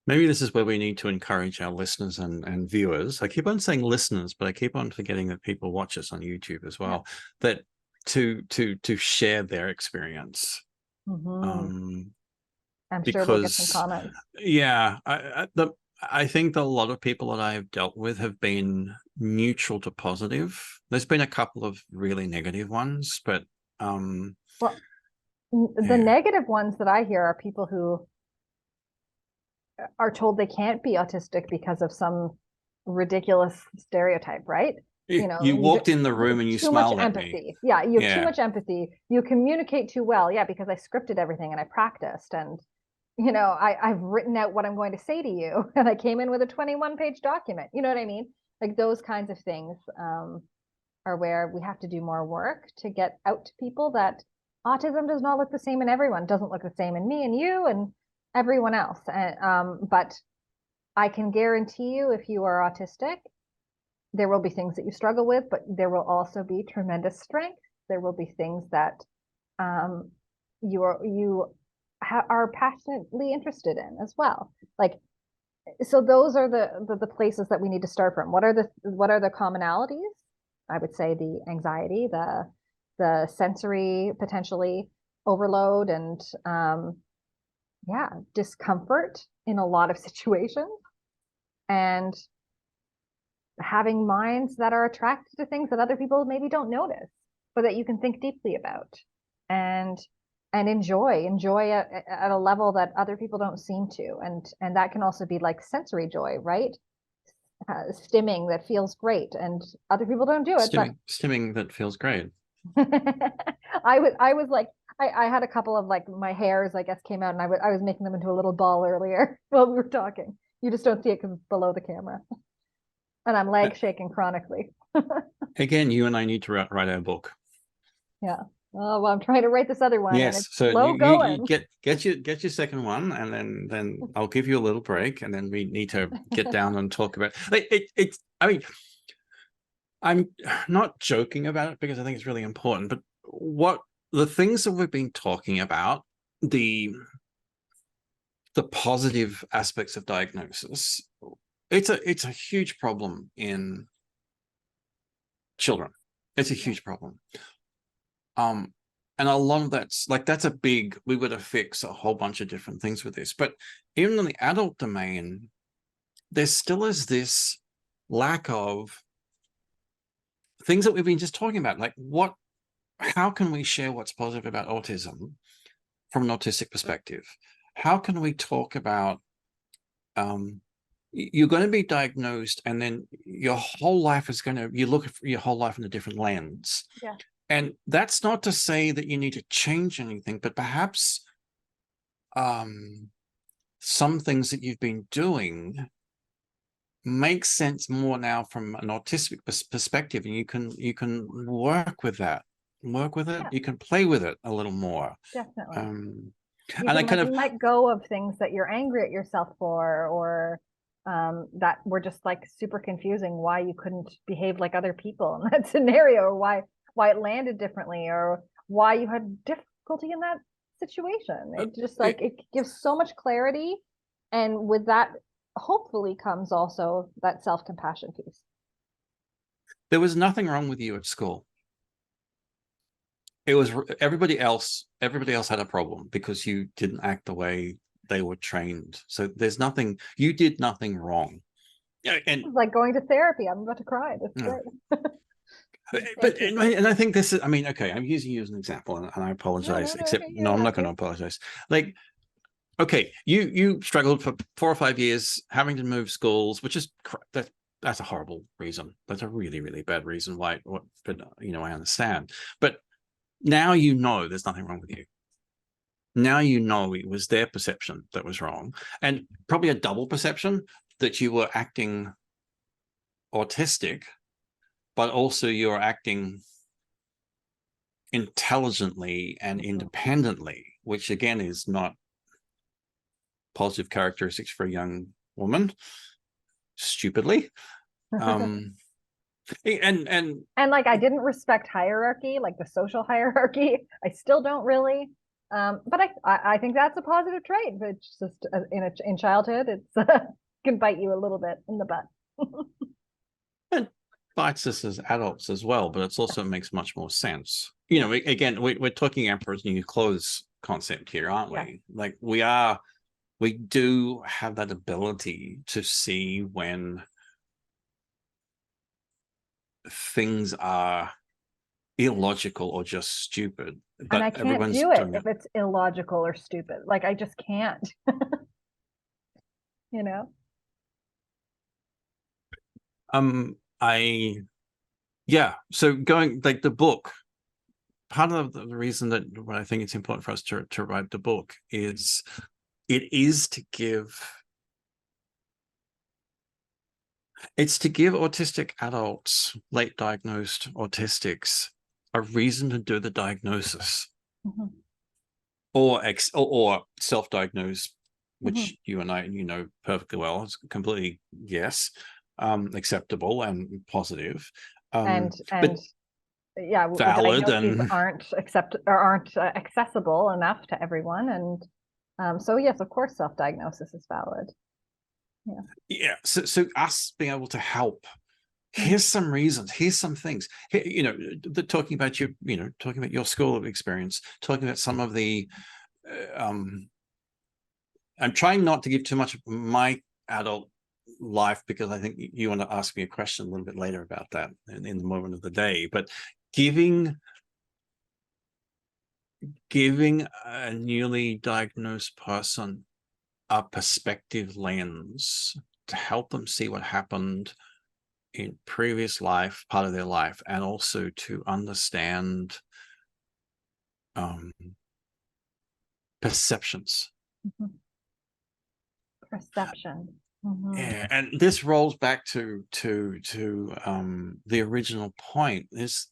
S2: Maybe this is where we need to encourage our listeners and viewers. I keep on saying listeners, but I keep on forgetting that people watch us on YouTube as well, that to share their experience.
S1: I'm sure we'll get some comments.
S2: Yeah, I think a lot of people that I've dealt with have been neutral to positive. There's been a couple of really negative ones, but
S1: the negative ones that I hear are people who are told they can't be autistic because of some ridiculous stereotype, right?
S2: You walked in the room and you smiled at me.
S1: Yeah, you have too much empathy. You communicate too well. Yeah, because I scripted everything and I practiced, and I've written out what I'm going to say to you, and I came in with a 21-page document. You know what I mean? Like those kinds of things are where we have to do more work to get out to people that autism does not look the same in everyone. It doesn't look the same in me and you and everyone else. And but I can guarantee you, if you are autistic, there will be things that you struggle with, but there will also be tremendous strength. There will be things that you are passionately interested in as well. Like, so those are the places that we need to start from. What are the commonalities? I would say the anxiety, the sensory potentially overload, and discomfort in a lot of situations, and having minds that are attracted to things that other people maybe don't notice, but that you can think deeply about and enjoy at a level that other people don't seem to. And that can also be like sensory joy, right? Stimming that feels great, and other people don't do it.
S2: Stimming that feels great.
S1: I was like, I had a couple of like my hairs, I guess, came out, and I was making them into a little ball earlier while we were talking. You just don't see it because it's below the camera. And I'm leg shaking chronically.
S2: Again, you and I need to write our book.
S1: Yeah. Oh, well, I'm trying to write this other one.
S2: Yes,
S1: and it's
S2: so
S1: slow going.
S2: you get your second one, and then I'll give you a little break, and then we need to get down and talk about it. I mean, I'm not joking about it because I think it's really important. But what the things that we've been talking about, the positive aspects of diagnosis, it's a huge problem in children. It's a huge problem. And a lot of that's a big, we would have fixed a whole bunch of different things with this. But even in the adult domain, there still is this lack of things that we've been just talking about. Like how can we share what's positive about autism from an autistic perspective? How can we talk about, you're going to be diagnosed, and then your whole life is you look at your whole life in a different lens.
S1: Yeah.
S2: And that's not to say that you need to change anything, but perhaps some things that you've been doing make sense more now from an autistic perspective, and you can work with that,
S1: Yeah.
S2: you can play with it a little more.
S1: Definitely.
S2: And
S1: You
S2: I
S1: can
S2: kind
S1: like
S2: of
S1: let go of things that you're angry at yourself for, or that were just like super confusing, why you couldn't behave like other people in that scenario, or why it landed differently, or why you had difficulty in that situation. It just like it gives so much clarity, and with that hopefully comes also that self-compassion piece.
S2: there was nothing wrong with you at school. It was everybody else had a problem because you didn't act the way they were trained. So there's nothing, you did nothing wrong. Yeah, and
S1: It's like going to therapy. I'm about to cry. That's
S2: yeah.
S1: great.
S2: But and I think this is, I mean, okay, I'm using you as an example, and I apologize, except no, I'm not going to apologize. Like, okay, you struggled for 4 or 5 years having to move schools, which is that's a horrible reason. That's a really, really bad reason why. But you know, I understand. But now you know there's nothing wrong with you. Now you know it was their perception that was wrong, and probably a double perception that you were acting autistic, but also you're acting intelligently and independently, which again is not positive characteristics for a young woman, stupidly. And
S1: like I didn't respect hierarchy, like the social hierarchy. I still don't really. But I think that's a positive trait. But it's just in childhood, it's can bite you a little bit in the butt.
S2: and bites us as adults as well, but it's also makes much more sense. You know, again, we're talking emperor's new clothes concept here, aren't we? Like we do have that ability to see when things are illogical or just stupid. But
S1: and I can't do it if it's illogical or stupid. Like I just can't. You know?
S2: So going like the book, part of the reason that I think it's important for us to write the book is to give autistic adults, late diagnosed autistics, a reason to do the diagnosis. Or self-diagnose, which you and I, you know perfectly well, it's completely acceptable and positive,
S1: and
S2: but
S1: yeah,
S2: valid and
S1: aren't accessible enough to everyone, and so yes, of course, self-diagnosis is valid.
S2: So us being able to help. Here's some reasons. Here's some things. Here, you know, talking about your school experience, talking about some of the. I'm trying not to give too much of my adult life because I think you want to ask me a question a little bit later about that in the moment of the day. But giving a newly diagnosed person a perspective lens to help them see what happened in previous life, part of their life, and also to understand perceptions.
S1: Perception.
S2: Yeah, and this rolls back to the original point. Is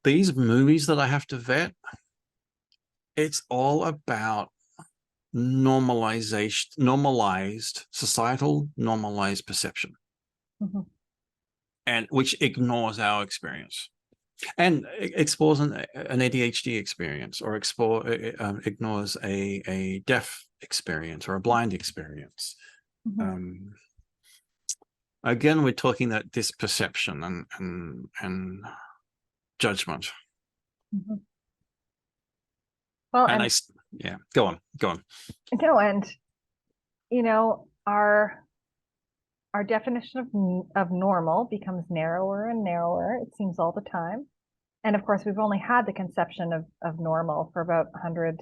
S2: these movies that I have to vet, it's all about normalized societal normalized perception, and which ignores our experience and explores an ADHD experience, or ignores a deaf experience or a blind experience. Again, we're talking that this perception and judgment.
S1: Well,
S2: and go on.
S1: No, and you know, our definition of normal becomes narrower and narrower, it seems, all the time. And of course, we've only had the conception of normal for about 100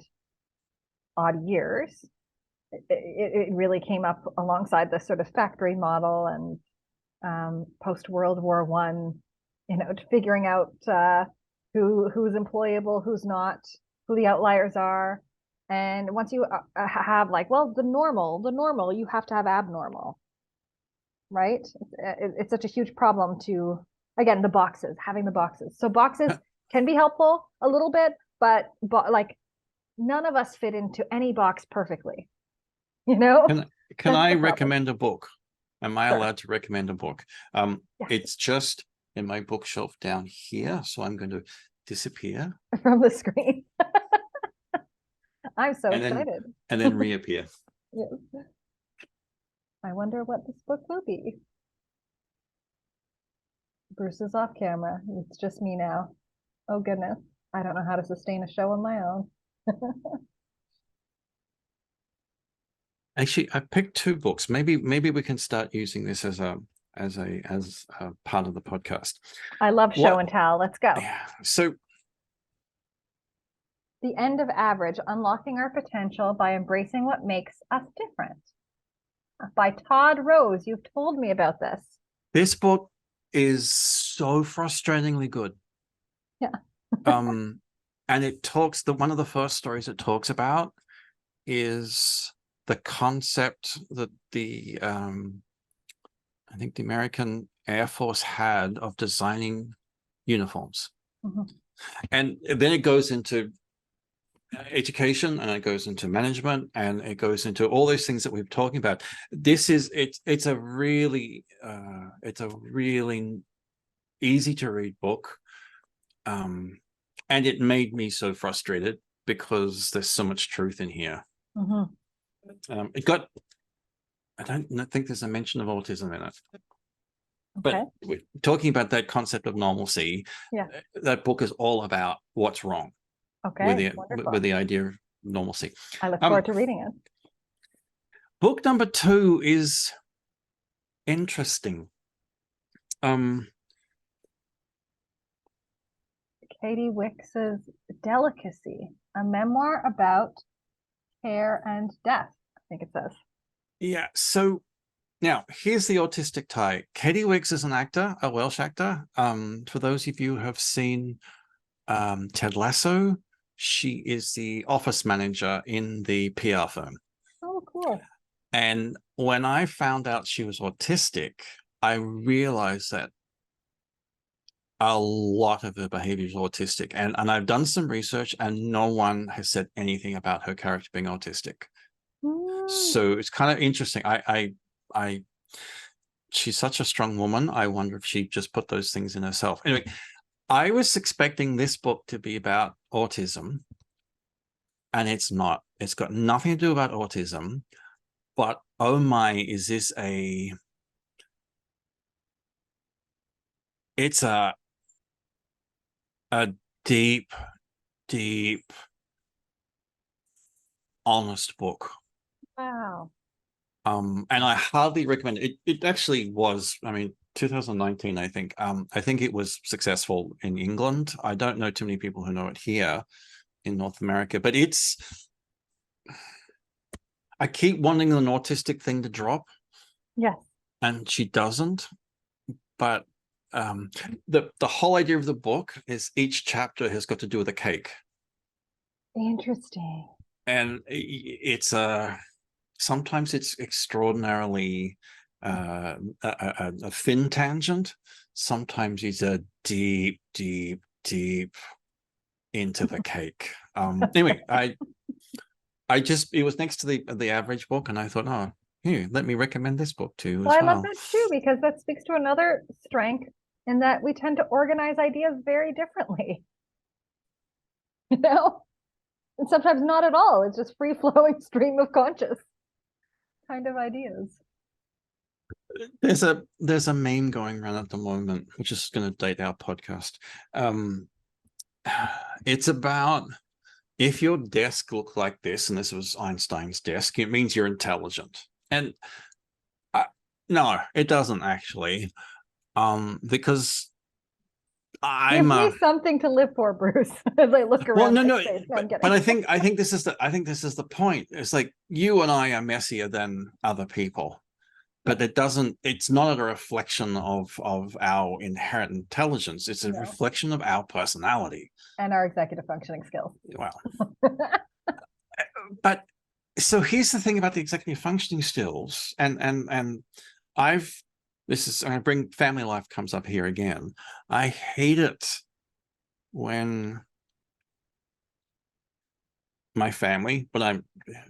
S1: odd years. It really came up alongside this sort of factory model and post World War I, you know, figuring out who's employable, who's not, who the outliers are. And once you have like, well, the normal, you have to have abnormal, right? It's such a huge problem to, again, having the boxes. So boxes can be helpful a little bit, but like none of us fit into any box perfectly, you know?
S2: Can I recommend a book? Am I
S1: Sure.
S2: allowed to recommend a book?
S1: Yeah.
S2: It's just in my bookshelf down here, so I'm going to disappear
S1: From the screen. I'm so
S2: and
S1: excited.
S2: then reappear.
S1: Yes. I wonder what this book will be. Bruce is off camera. It's just me now. Oh goodness. I don't know how to sustain a show on my own.
S2: Actually, I picked two books. Maybe we can start using this as a part of the podcast.
S1: I love show and tell. Let's go.
S2: Yeah. So
S1: The End of Average, Unlocking Our Potential by Embracing What Makes Us Different. By Todd Rose. You've told me about
S2: this book is so frustratingly good.
S1: Yeah.
S2: And it talks, one of the first stories it talks about is the concept that I think the American Air Force had of designing uniforms.
S1: Mm-hmm.
S2: And then it goes into education, and it goes into management, and it goes into all those things that we're talking about. This is it's a really easy to read book, and it made me so frustrated because there's so much truth in here.
S1: Mm-hmm.
S2: I don't think there's a mention of autism in it.
S1: Okay.
S2: But we're talking about that concept of normalcy.
S1: Yeah.
S2: That book is all about what's wrong.
S1: Okay.
S2: With the idea of normalcy.
S1: I look forward to reading it.
S2: Book number 2 is interesting.
S1: Katy Wix's Delicacy, a memoir about care and death, I think it says.
S2: Yeah. So now here's the autistic tie. Katy Wix is an actor, a Welsh actor. For those of you who have seen Ted Lasso, she is the office manager in the PR firm.
S1: Oh, cool.
S2: And when I found out she was autistic, I realized that a lot of her behavior is autistic. And I've done some research, and no one has said anything about her character being autistic. So it's kind of interesting. She's such a strong woman. I wonder if she just put those things in herself. Anyway, I was expecting this book to be about autism, and it's not. It's got nothing to do about autism, but oh my, is this it's a deep, honest book.
S1: Wow.
S2: And I hardly recommend it. It actually was, 2019, I think. I think it was successful in England. I don't know too many people who know it here in North America, but I keep wanting an autistic thing to drop.
S1: Yes.
S2: And she doesn't. But the whole idea of the book is each chapter has got to do with a cake.
S1: Interesting.
S2: And it's sometimes it's extraordinarily a thin tangent. Sometimes it's a deep into the cake. Anyway, it was next to the average book, and I thought, oh, here, let me recommend this book to you.
S1: Well, I love that too, because that speaks to another strength in that we tend to organize ideas very differently. You know? And sometimes not at all. It's just free-flowing stream of conscious kind of ideas.
S2: There's a meme going around at the moment, which is going to date our podcast. It's about, if your desk looked like this, and this was Einstein's desk, it means you're intelligent. And no, it doesn't actually, because
S1: Give me something to live for, Bruce. As I look around.
S2: Well, no, but I think this is the point. It's like you and I are messier than other people, but it's not a reflection of our inherent intelligence. It's a reflection of our personality
S1: and our executive functioning skills.
S2: Well, but so here's the thing about the executive functioning skills, and I'm going to bring family life comes up here again. I hate it when my family,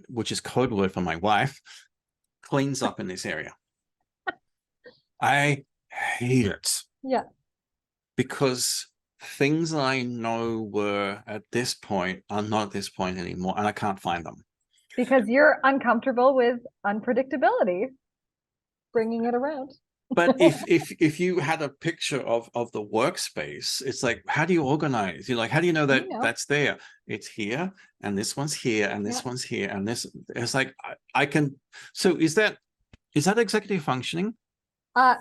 S2: which is code word for my wife, cleans up in this area. I hate it.
S1: Yeah.
S2: Because things I know were at this point are not at this point anymore, and I can't find them.
S1: Because you're uncomfortable with unpredictability, bringing it around.
S2: But if you had a picture of the workspace, it's like, how do you organize? You're like, how do you know that that's there? It's here, and this one's here, and this one's here, and this. It's like I can. So is that executive functioning?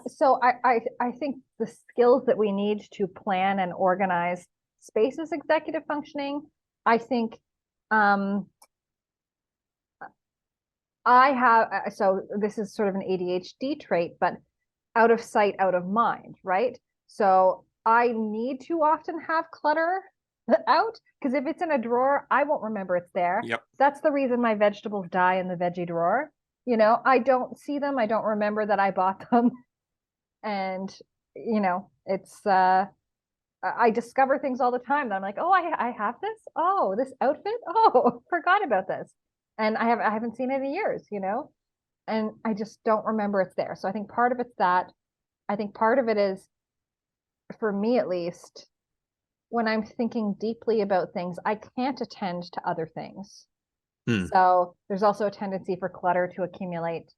S1: So I think the skills that we need to plan and organize space is executive functioning. I think so this is sort of an ADHD trait, but out of sight, out of mind, right? So I need to often have clutter out, because if it's in a drawer, I won't remember it's there.
S2: Yep.
S1: That's the reason my vegetables die in the veggie drawer. I don't see them. I don't remember that I bought them. And, it's, I discover things all the time that I'm like, oh, I have this. Oh, this outfit. Oh, forgot about this. And I haven't seen it in years, and I just don't remember it's there. So I think part of it's that. I think part of it is, for me at least, when I'm thinking deeply about things, I can't attend to other things. So there's also a tendency for clutter to accumulate,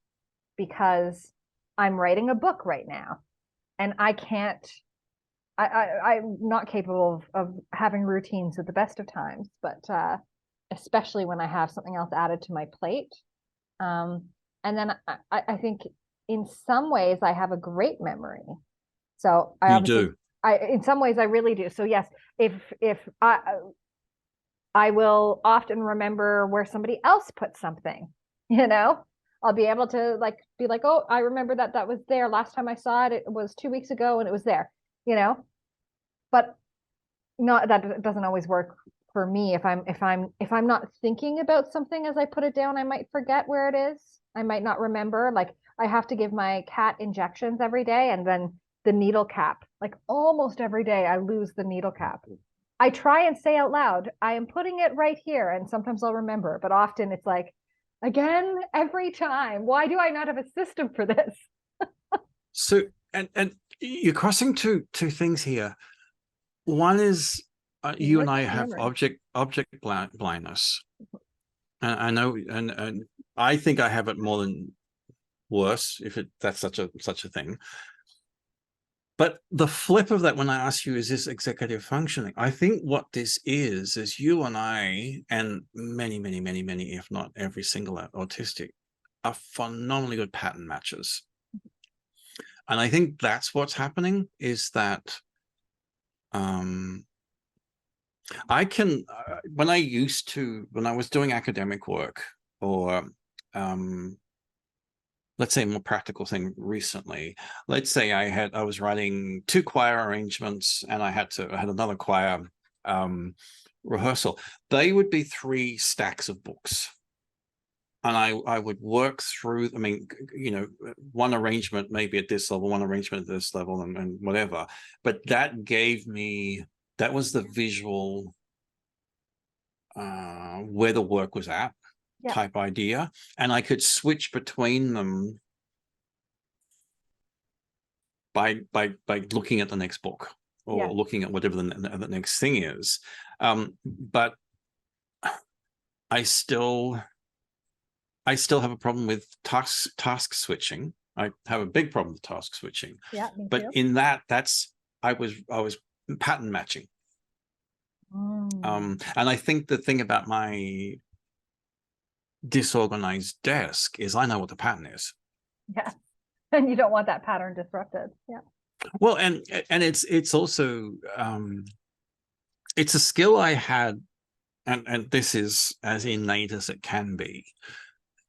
S1: because I'm writing a book right now, and I'm not capable of having routines at the best of times, but especially when I have something else added to my plate. And then I think in some ways I have a great memory. So
S2: you do.
S1: In some ways I really do. So yes, if I will often remember where somebody else put something, I'll be able to be like, oh, I remember that was there last time I saw it. It was 2 weeks ago and it was there, but that doesn't always work for me. If I'm not thinking about something as I put it down, I might forget where it is. I might not remember. Like, I have to give my cat injections every day, and then the needle cap, like almost every day I lose the needle cap. I try and say out loud, I am putting it right here, and sometimes I'll remember, but often it's like, again, every time. Why do I not have a system for this?
S2: So, and you're crossing two things here. One is you and I have object blindness. I know, and I think I have it more than worse, if that's such a thing. But the flip of that, when I ask you, is this executive functioning? I think what this is you and I, and many, if not every single autistic, are phenomenally good pattern matchers. And I think that's what's happening, is that I can, when I was doing academic work, or let's say a more practical thing recently, let's say I was writing 2 choir arrangements, and I had another choir rehearsal. They would be 3 stacks of books. And I would work through, one arrangement maybe at this level, one arrangement at this level, and whatever. But that was the visual where the work was at, type idea. And I could switch between them by looking at the next book, or looking at whatever the next thing is. But I still have a problem with task switching. I have a big problem with task switching.
S1: Yeah, me
S2: but
S1: too.
S2: In that I was pattern matching. And I think the thing about my disorganized desk is I know what the pattern is.
S1: Yeah, and you don't want that pattern disrupted. Yeah.
S2: Well, and it's also it's a skill I had, and this is as innate as it can be.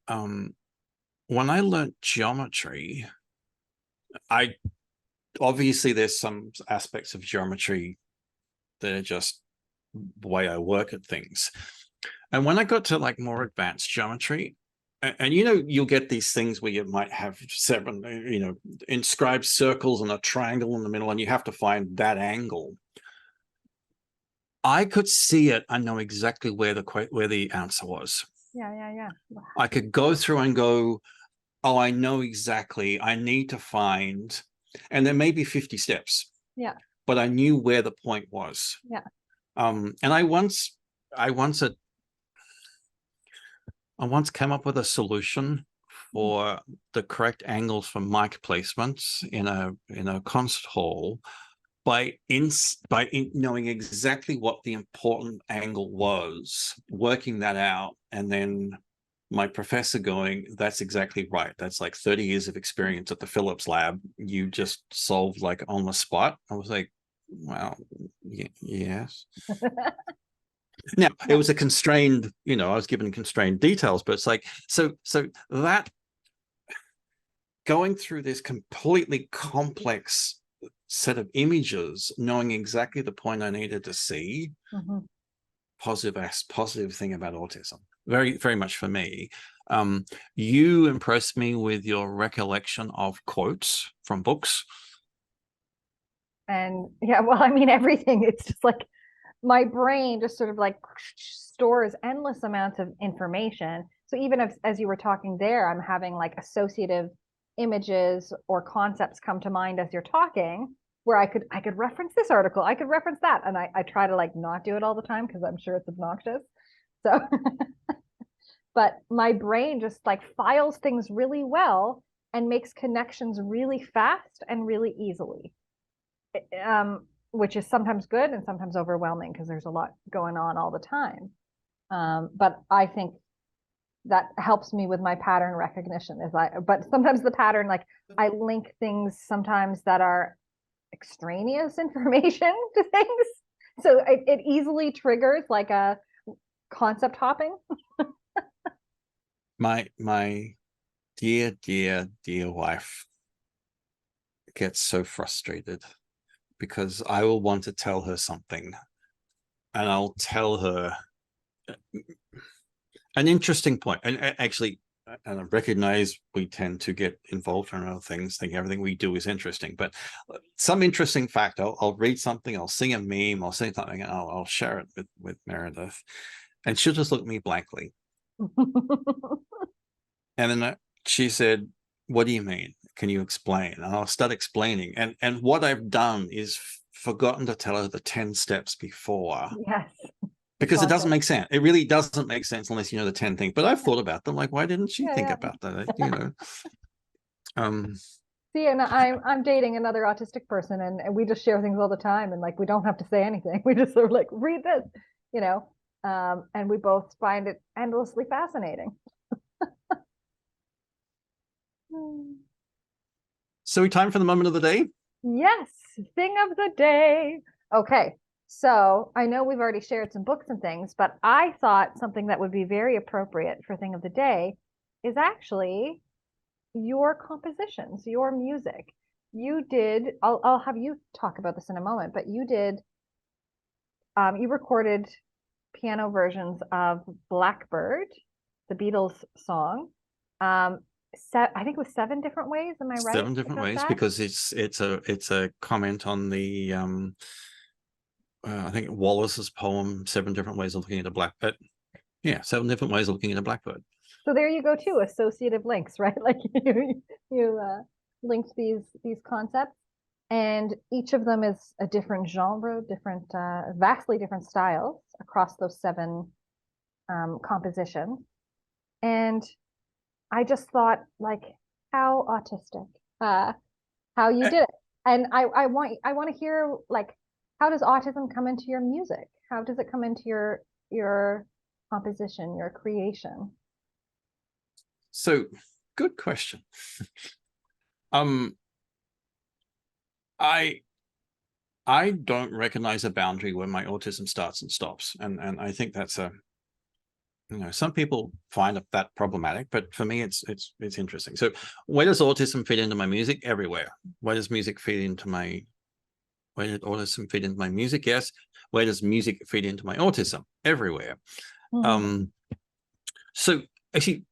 S2: When I learned geometry, obviously there's some aspects of geometry that are just the way I work at things. And when I got to like more advanced geometry, and you know, you'll get these things where you might have seven, you know, inscribed circles and a triangle in the middle, and you have to find that angle. I could see it. I know exactly where the answer was.
S1: Yeah.
S2: I could go through and go, oh, I know exactly. I need to find, and there may be 50 steps.
S1: Yeah.
S2: But I knew where the point was.
S1: Yeah.
S2: And I once came up with a solution for the correct angles for mic placements in a concert hall by knowing exactly what the important angle was, working that out, and then my professor going, that's exactly right. That's like 30 years of experience at the Phillips lab. You just solved like on the spot. I was like, wow, yes. Now, it was a constrained, you know, I was given constrained details, but it's like, so that going through this completely complex set of images, knowing exactly the point I needed to see, positive thing about autism. Very, very much for me. You impressed me with your recollection of quotes from books.
S1: And yeah, well, I mean, everything. It's just like my brain just sort of like stores endless amounts of information. So even as you were talking there, I'm having like associative images or concepts come to mind as you're talking, where I could reference this article, I could reference that. And I try to like not do it all the time because I'm sure it's obnoxious. So, but my brain just like files things really well and makes connections really fast and really easily. Which is sometimes good and sometimes overwhelming because there's a lot going on all the time. But I think that helps me with my pattern recognition but sometimes the pattern, like I link things sometimes that are extraneous information to things. So it easily triggers like a concept hopping.
S2: My dear wife gets so frustrated because I will want to tell her something and I'll tell her an interesting point. And actually, and I recognize we tend to get involved in other things, think everything we do is interesting, but some interesting fact, I'll read something, I'll sing a meme, I'll say something, and I'll share it with Meredith. And she'll just look at me blankly. And then she said, what do you mean? Can you explain? And I'll start explaining. And what I've done is forgotten to tell her the 10 steps before.
S1: Yes.
S2: Because it doesn't make sense. It really doesn't make sense unless you know the 10 things. But I've thought about them. Like, why didn't she think about that? You know.
S1: See, and I'm dating another autistic person, and we just share things all the time, and like we don't have to say anything. We just sort of like read this, you know. And we both find it endlessly fascinating.
S2: So time for the moment of the day?
S1: Yes, thing of the day. Okay, so I know we've already shared some books and things, but I thought something that would be very appropriate for thing of the day is actually your compositions, your music. You did, I'll have you talk about this in a moment, but you did, you recorded piano versions of Blackbird, the Beatles song. I think it was 7 different ways. Am I right?
S2: 7 different ways that? Because it's a comment on the I think Wallace's poem, 7 different ways of looking at a blackbird. Yeah, 7 different ways of looking at a blackbird.
S1: So there you go too, associative links, right? Like you linked these concepts, and each of them is a different genre, different, vastly different styles across those 7 compositions. And I just thought, like, how autistic, how you did it. And I want to hear, like, how does autism come into your music? How does it come into your composition, your creation?
S2: So, good question. I don't recognize a boundary where my autism starts and stops, and I think that's a, you know, some people find that problematic, but for me, it's interesting. So, where does autism fit into my music? Everywhere. Where does music fit into my? Where did autism fit into my music? Yes. Where does music fit into my autism? Everywhere. So actually,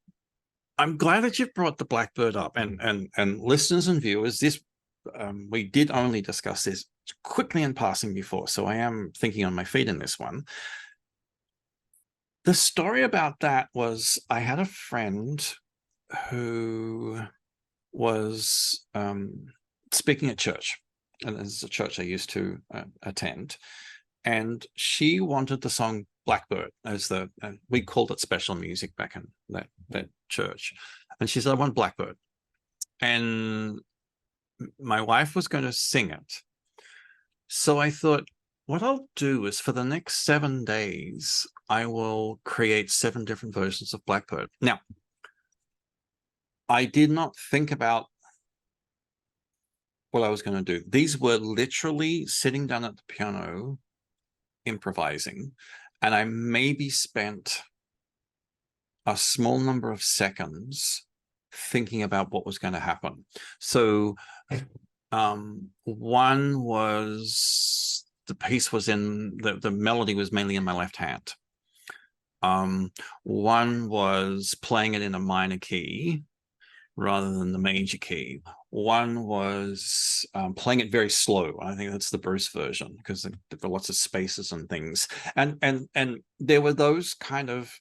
S2: I'm glad that you brought the Blackbird up, and listeners and viewers, this we did only discuss this quickly in passing before, so I am thinking on my feet in this one. The story about that was I had a friend who was speaking at church, and this is a church I used to attend, and she wanted the song Blackbird as the, we called it special music back in that church, and she said, I want Blackbird, and my wife was going to sing it. So I thought, what I'll do is for the next 7 days, I will create 7 different versions of Blackbird. Now, I did not think about what I was going to do. These were literally sitting down at the piano, improvising, and I maybe spent a small number of seconds thinking about what was going to happen. So one was, the piece was in, the melody was mainly in my left hand. One was playing it in a minor key rather than the major key. One was playing it very slow. I think that's the Bruce version, because there were lots of spaces and things. And there were those kind of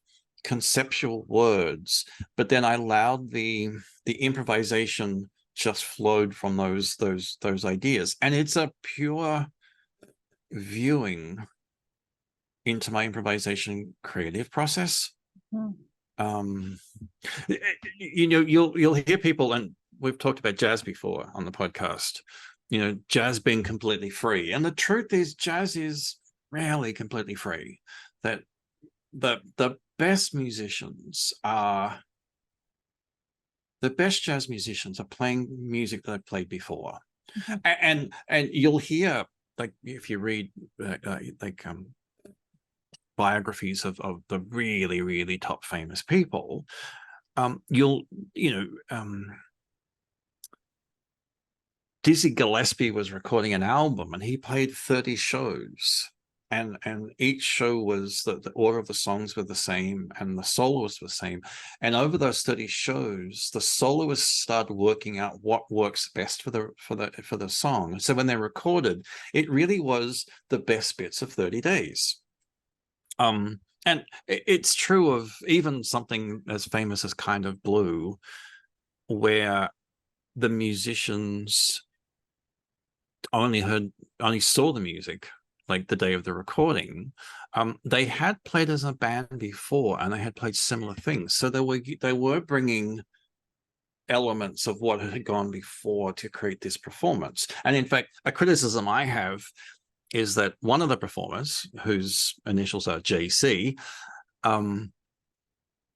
S2: conceptual words, but then I allowed the improvisation just flowed from those ideas. And it's a pure viewing into my improvisation creative process. You know, you'll hear people, and we've talked about jazz before on the podcast, you know, jazz being completely free. And the truth is, jazz is rarely completely free. That the best musicians are, the best jazz musicians are playing music that I've played before. And you'll hear, like, if you read biographies of the really, really top famous people, Dizzy Gillespie was recording an album, and he played 30 shows, and each show was the order of the songs were the same, and the soloists were the same. And over those 30 shows, the soloists started working out what works best for the song. So when they recorded, it really was the best bits of 30 days. And it's true of even something as famous as Kind of Blue, where the musicians only saw the music like the day of the recording. They had played as a band before, and they had played similar things, so they were bringing elements of what had gone before to create this performance. And in fact, a criticism I have is that one of the performers, whose initials are JC,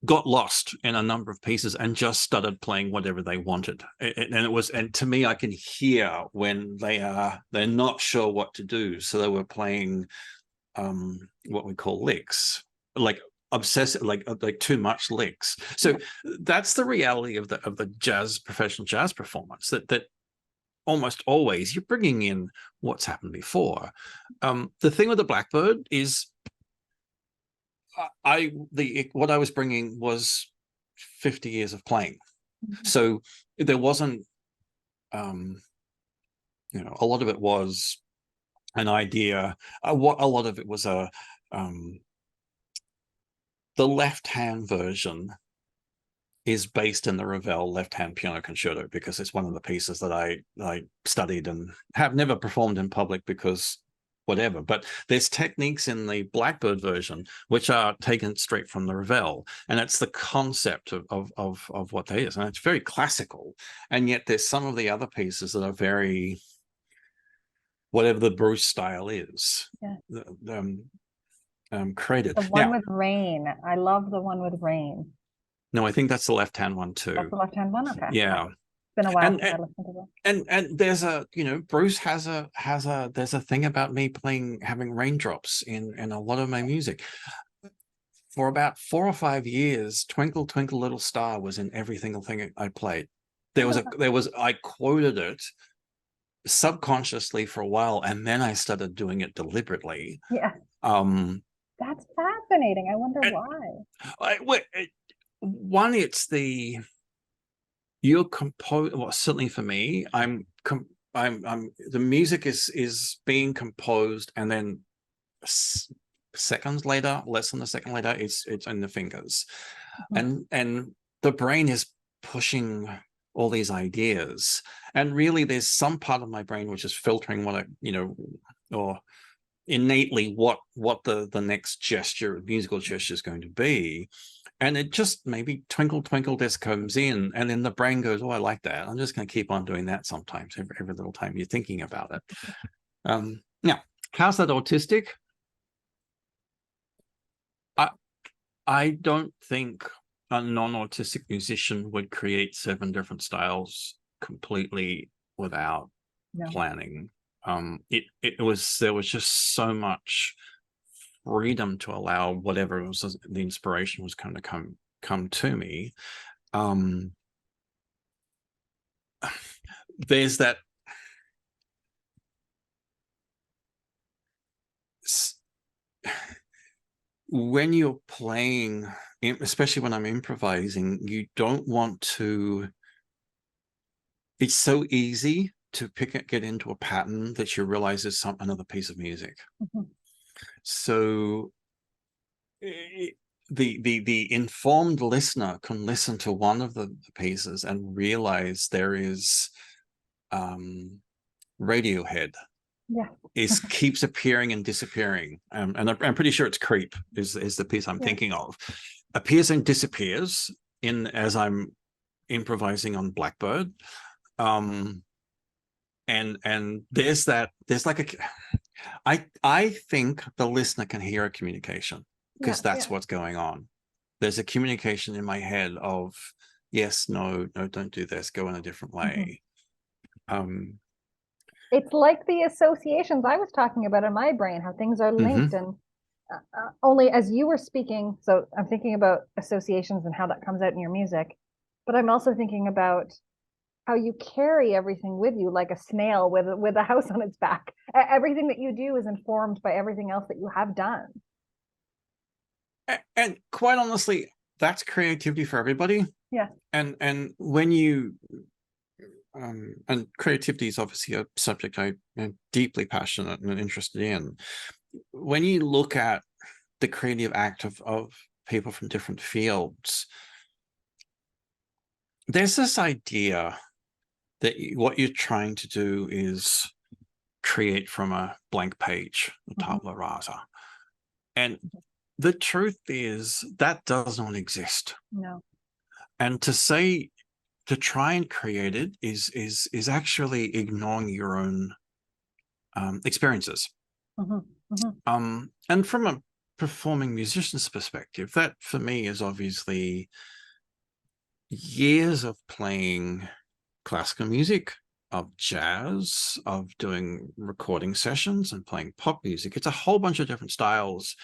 S2: got lost in a number of pieces and just started playing whatever they wanted. And to me, I can hear when they're not sure what to do. So they were playing what we call licks, like obsessive, like too much licks. So that's the reality of the professional jazz performance, that almost always you're bringing in what's happened before. The thing with the Blackbird is, what I was bringing was 50 years of playing. So there wasn't, a lot of it was an idea. A lot of it was the left-hand version is based in the Ravel left-hand piano concerto, because it's one of the pieces that I studied and have never performed in public because whatever. But there's techniques in the Blackbird version which are taken straight from the Ravel, and it's the concept of what that is, and it's very classical. And yet there's some of the other pieces that are very whatever the Bruce style is. Created.
S1: The one with rain. I love the one with rain.
S2: No, I think that's the left-hand one too.
S1: That's the left-hand one? Okay.
S2: Yeah.
S1: It's been a while since I listened to that.
S2: And there's Bruce has there's a thing about me having raindrops in a lot of my music. For about 4 or 5 years, Twinkle Twinkle Little Star was in every single thing I played. I quoted it subconsciously for a while, and then I started doing it deliberately.
S1: Yeah. That's fascinating. fascinating. I wonder why.
S2: One, it's the you're compose. Well, certainly for me, I'm the music is being composed, and then seconds later, less than a second later, it's in the fingers, and the brain is pushing all these ideas, and really there's some part of my brain which is filtering what or innately what the next musical gesture is going to be, and it just maybe twinkle twinkle this comes in, and then the brain goes, oh, I like that, I'm just going to keep on doing that sometimes, every little time you're thinking about it. Now, how's that autistic? I don't think a non-autistic musician would create 7 different styles completely without planning. There was just so much freedom to allow whatever it was, the inspiration was going to come to me. There's that when you're playing, especially when I'm improvising, you don't want to, it's so easy to get into a pattern that you realize is another piece of music. So the informed listener can listen to one of the pieces and realize there is Radiohead keeps appearing and disappearing, and I'm pretty sure it's Creep is the piece I'm thinking of, appears and disappears as I'm improvising on Blackbird, and there's like I think the listener can hear a communication, because that's what's going on. There's a communication in my head of yes, no, don't do this, go in a different way.
S1: It's like the associations I was talking about in my brain, how things are linked, and only as you were speaking, so I'm thinking about associations and how that comes out in your music, but I'm also thinking about how you carry everything with you like a snail with a house on its back. Everything that you do is informed by everything else that you have done.
S2: And quite honestly, that's creativity for everybody.
S1: Yeah.
S2: And when you and creativity is obviously a subject I am deeply passionate and interested in. When you look at the creative act of people from different fields, there's this idea that what you're trying to do is create from a blank page, a tabula rasa. And the truth is that does not exist.
S1: No.
S2: And to try and create it is actually ignoring your own experiences. And from a performing musician's perspective, that for me is obviously years of playing classical music, of jazz, of doing recording sessions and playing pop music. It's a whole bunch of different styles.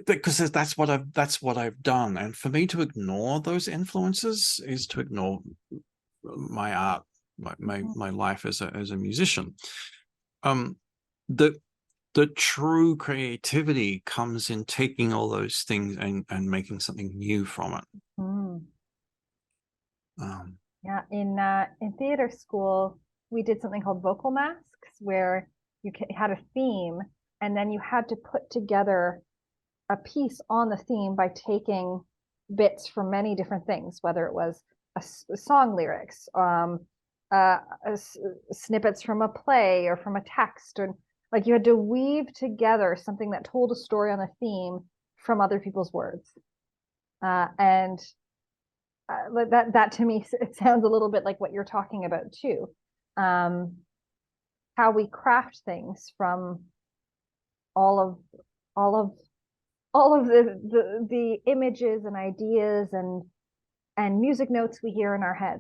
S2: Because that's what I've done, and for me to ignore those influences is to ignore my art, my life as a musician. The true creativity comes in taking all those things and making something new from it.
S1: Yeah, in theater school, we did something called vocal masks, where you had a theme, and then you had to put together a piece on the theme by taking bits from many different things, whether it was song lyrics, snippets from a play or from a text, or like you had to weave together something that told a story on a theme from other people's words. And that to me, it sounds a little bit like what you're talking about too. How we craft things from all of the images and ideas and music notes we hear in our head.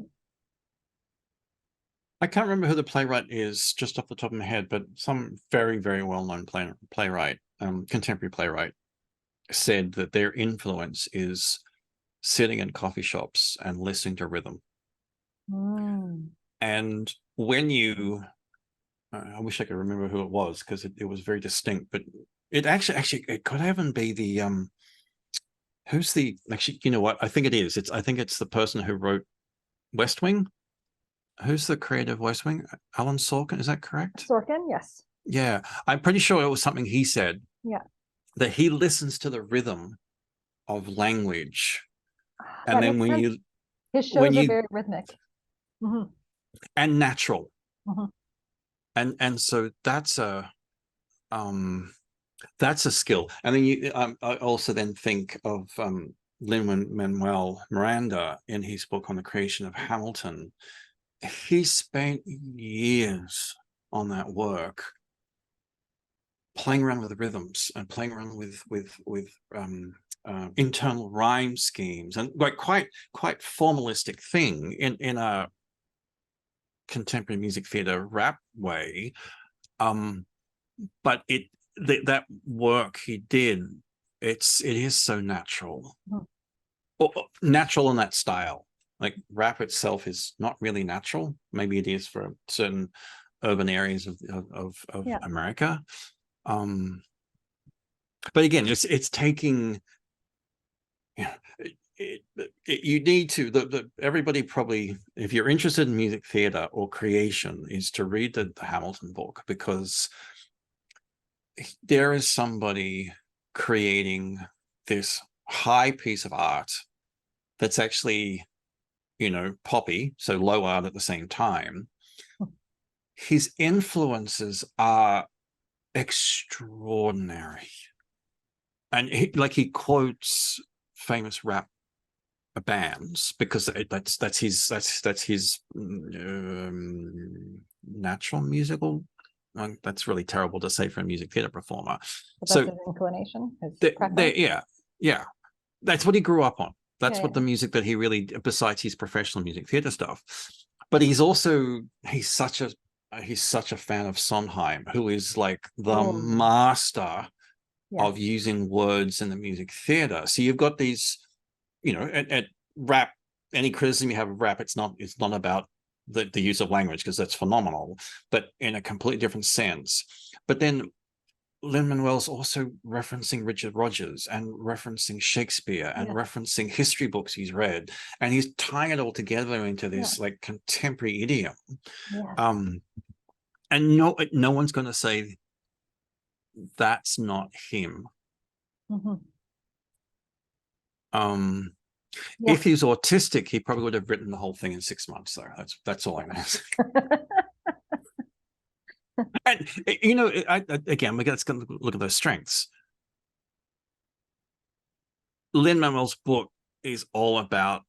S2: I can't remember who the playwright is just off the top of my head, but some very, very well-known playwright, contemporary playwright, said that their influence is sitting in coffee shops and listening to rhythm. And when you, I wish I could remember who it was, because it was very distinct, but It actually it could even be the who's the actually, you know what? I think it is. I think it's the person who wrote West Wing. Who's the creator of West Wing? Alan Sorkin, is that correct?
S1: Sorkin, yes.
S2: Yeah, I'm pretty sure it was something he said.
S1: Yeah.
S2: That he listens to the rhythm of language, and
S1: That
S2: then
S1: makes sense. His
S2: when
S1: shows are
S2: you
S1: very rhythmic. Mm-hmm.
S2: and natural,
S1: Mm-hmm.
S2: and so that's a skill. And then I also then think of Lin-Manuel Miranda in his book on the creation of Hamilton. He spent years on that work, playing around with the rhythms and playing around with internal rhyme schemes, and like quite formalistic thing in a contemporary music theater rap way. But that work he did, it is so natural, or natural in that style. Like rap itself is not really natural. Maybe it is for certain urban areas of America. But again, it's taking, you need to, everybody probably, if you're interested in music theater or creation, is to read the Hamilton book, because there is somebody creating this high piece of art that's actually, poppy, so low art at the same time. His influences are extraordinary, and he quotes famous rap bands because that's his natural musical. That's really terrible to say for a music theater performer.
S1: But that's his inclination.
S2: Yeah, that's what he grew up on. That's
S1: Yeah,
S2: what the music that he really, besides his professional music theater stuff. But he's such a fan of Sondheim, who is like the master of using words in the music theater. So you've got these, at rap, any criticism you have of rap, it's not about the use of language, because that's phenomenal, but in a completely different sense. But then Lin-Manuel's also referencing Richard Rogers and referencing Shakespeare and referencing history books he's read, and he's tying it all together into this like contemporary idiom. And no one's going to say that's not him. If he's autistic, he probably would have written the whole thing in 6 months, though. That's all I'm going to say. And again, let's look at those strengths. Lin-Manuel's book is all about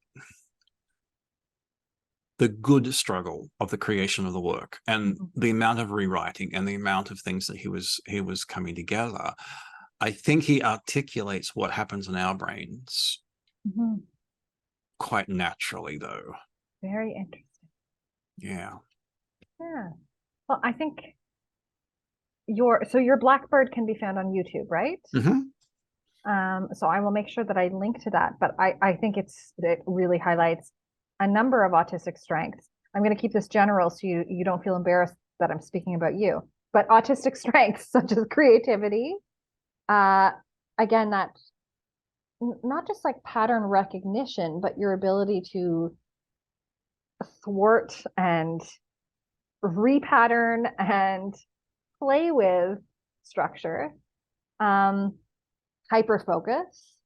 S2: the good struggle of the creation of the work, and the amount of rewriting and the amount of things that he was coming together. I think he articulates what happens in our brains quite naturally, though.
S1: Very interesting.
S2: Yeah.
S1: Well, I think your Blackbird can be found on YouTube, right? So I will make sure that I link to that. But I think it really highlights a number of autistic strengths. I'm going to keep this general so you don't feel embarrassed that I'm speaking about you. But autistic strengths such as creativity, again, that not just like pattern recognition, but your ability to thwart and repattern and play with structure, hyper focus,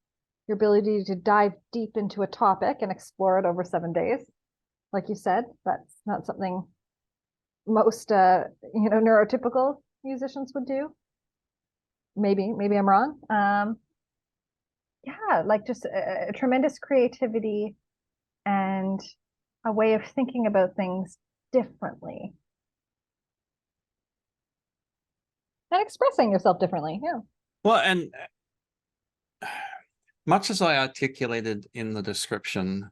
S1: your ability to dive deep into a topic and explore it over 7 days. Like you said, that's not something most neurotypical musicians would do. Maybe I'm wrong. Like just a tremendous creativity and a way of thinking about things differently and expressing yourself differently.
S2: Well, and much as I articulated in the description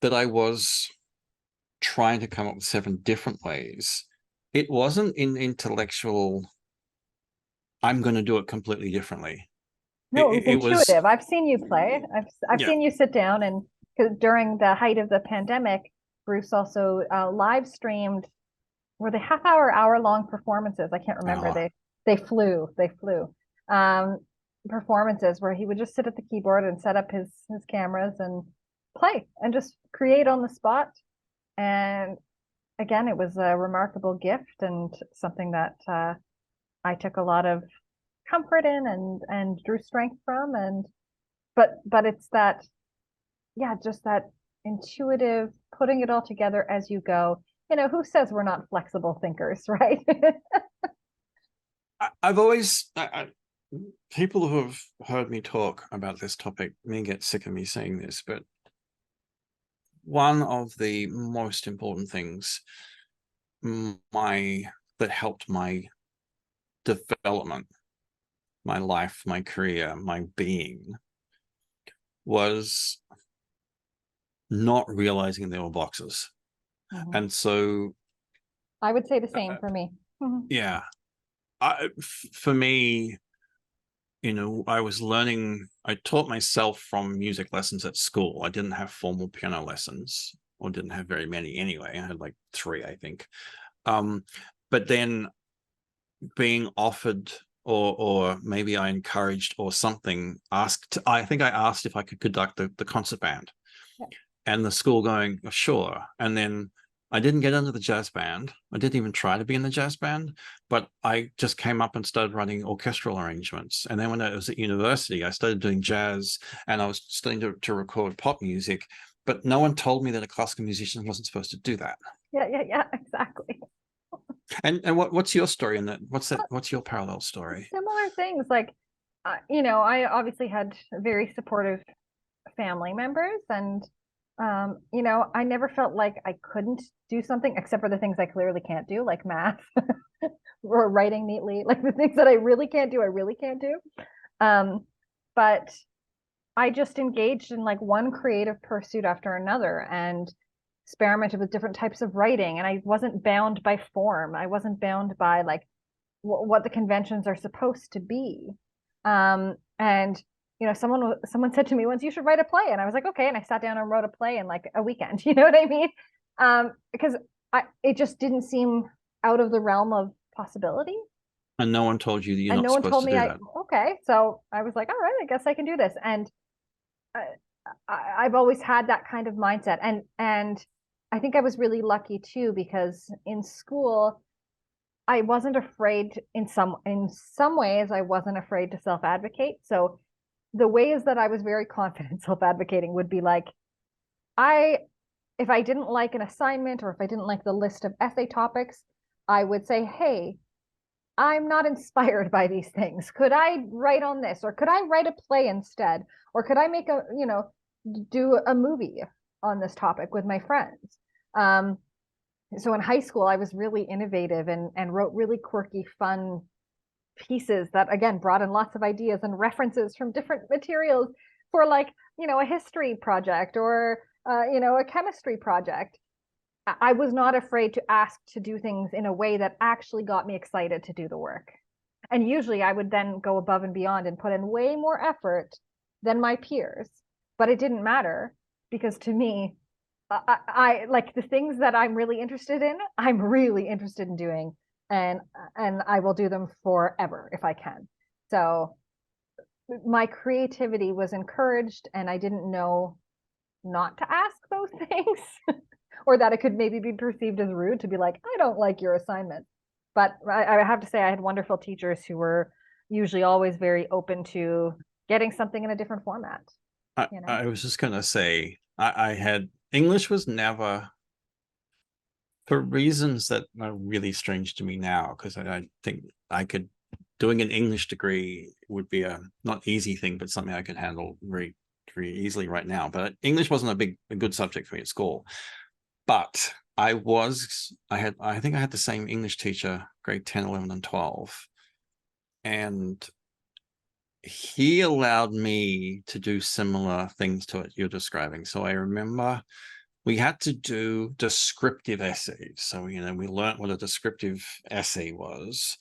S2: that I was trying to come up with 7 different ways, it wasn't in intellectual, I'm going to do it completely differlive.
S1: No, it was intuitive. I've seen you play. I've seen you sit down, and during the height of the pandemic, Bruce also live streamed were they hour long performances? I can't remember.
S2: Hour.
S1: They flew. Performances where he would just sit at the keyboard and set up his cameras and play and just create on the spot. And again, it was a remarkable gift and something that I took a lot of comfort in and drew strength from. And but it's that, yeah, just that intuitive putting it all together as you go. You know, who says we're not flexible thinkers, right?
S2: I've always people who have heard me talk about this topic may get sick of me saying this, but one of the most important things that helped my development, my life, my career, my being, was not realizing there were boxes. And so
S1: I would say the same for me.
S2: Yeah. For me, you know, I taught myself from music lessons at school. I didn't have formal piano lessons, or didn't have very many anyway. I had like 3, I think. But then being offered, or maybe I encouraged or something, I think I asked if I could conduct the concert band.
S1: Yeah.
S2: And the school going, oh, sure. And then I didn't get into the jazz band. I didn't even try to be in the jazz band, but I just came up and started writing orchestral arrangements. And then when I was at university, I started doing jazz, and I was starting to record pop music, but no one told me that a classical musician wasn't supposed to do that.
S1: Yeah, exactly.
S2: And what's your story in that? What's your parallel story?
S1: Similar things, like, you know, I obviously had very supportive family members, and you know, I never felt like I couldn't do something, except for the things I clearly can't do, like math or writing neatly. Like the things that I really can't do, I really can't do. But I just engaged in like one creative pursuit after another and experimented with different types of writing. And I wasn't bound by form. I wasn't bound by like what the conventions are supposed to be. And you know, someone said to me once, you should write a play. And I was like, okay. And I sat down and wrote a play in like a weekend. You know what I mean? Because it just didn't seem out of the realm of possibility.
S2: And no one told you that you're
S1: and
S2: not
S1: no one
S2: supposed
S1: told
S2: to
S1: me
S2: do that.
S1: Okay. So I was like, all right, I guess I can do this. And I've always had that kind of mindset. And I think I was really lucky too, because in school, I wasn't afraid in some ways, I wasn't afraid to self-advocate. So the ways that I was very confident self-advocating would be like, if I didn't like an assignment, or if I didn't like the list of essay topics, I would say, hey, I'm not inspired by these things. Could I write on this? Or could I write a play instead? Or could I make do a movie on this topic with my friends? So in high school, I was really innovative and wrote really quirky, fun pieces that, again, brought in lots of ideas and references from different materials for like, you know, a history project or, you know, a chemistry project. I was not afraid to ask to do things in a way that actually got me excited to do the work. And usually I would then go above and beyond and put in way more effort than my peers. But it didn't matter, because to me, I like the things that I'm really interested in, I'm really interested in doing. And I will do them forever if I can. So my creativity was encouraged, and I didn't know not to ask those things. Or that it could maybe be perceived as rude to be like, I don't like your assignment. But I have to say, I had wonderful teachers who were usually always very open to getting something in a different format. You know?
S2: I was just going to say, I had English was never, for reasons that are really strange to me now, because I think doing an English degree would be a not easy thing, but something I could handle very, very easily right now. But English wasn't a good subject for me at school. But I think I had the same English teacher, grade 10, 11, and 12. And he allowed me to do similar things to what you're describing. So I remember we had to do descriptive essays. So, you know, we learned what a descriptive essay was.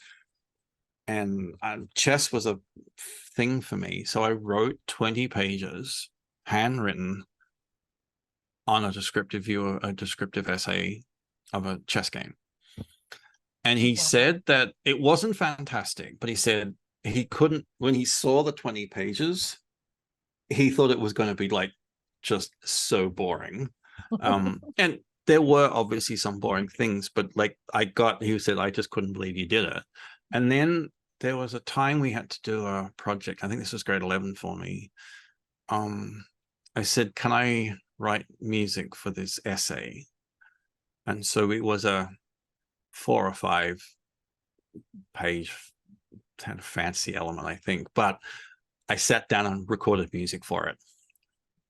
S2: And chess was a thing for me. So I wrote 20 pages, handwritten, on a descriptive essay of a chess game. And he
S1: Wow.
S2: said that it wasn't fantastic, but he said he couldn't, when he saw the 20 pages, he thought it was going to be like just so boring. And there were obviously some boring things, but like he said, I just couldn't believe you did it. And then there was a time we had to do a project. I think this was grade 11 for me. I said, can I write music for this essay? And so it was a 4 or 5 page kind of fancy element, I think. But I sat down and recorded music for it.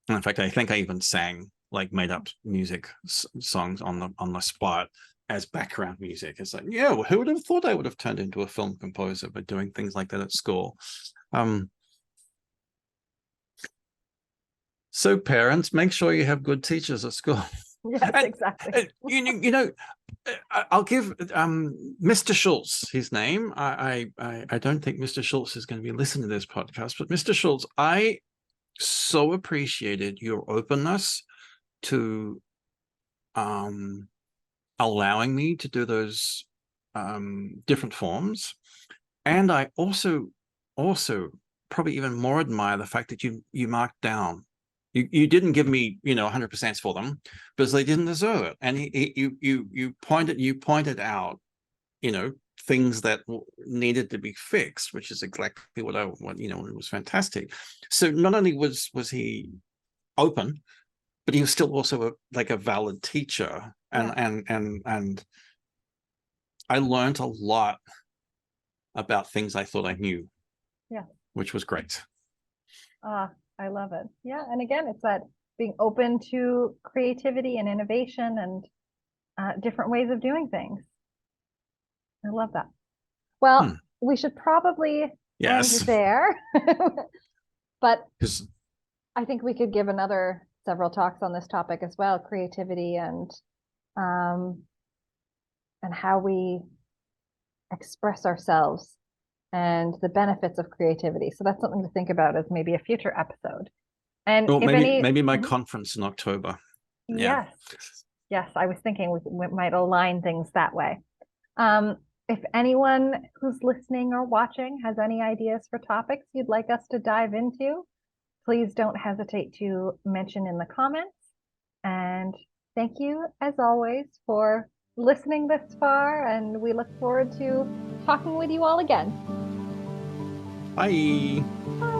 S2: And in fact, I think I even sang, like, made up music songs on the spot as background music. It's like, yeah, well, who would have thought I would have turned into a film composer by doing things like that at school? So parents, make sure you have good teachers at school.
S1: Yes,
S2: And,
S1: exactly.
S2: you know, I'll give Mr. Schultz his name. I don't think Mr. Schultz is going to be listening to this podcast, but Mr. Schultz, I so appreciated your openness to allowing me to do those different forms. And I also probably even more admire the fact that you marked down. You didn't give me 100% for them because they didn't deserve it. And you pointed out things that needed to be fixed, which is exactly what it was fantastic. So not only was he open, but he was still also a valid teacher, and I learned a lot about things I thought I knew.
S1: Yeah,
S2: which was great.
S1: I love it. Yeah, and again, it's that being open to creativity and innovation and different ways of doing things. I love that. Well, we should probably end there, but I think we could give another several talks on this topic as well, creativity and how we express ourselves and the benefits of creativity. So that's something to think about as maybe a future episode. And
S2: maybe my conference in October.
S1: Yes. Yes, I was thinking we might align things that way. If anyone who's listening or watching has any ideas for topics you'd like us to dive into, please don't hesitate to mention in the comments. And thank you, as always, for listening this far, and we look forward to talking with you all again.
S2: Bye.
S1: Bye.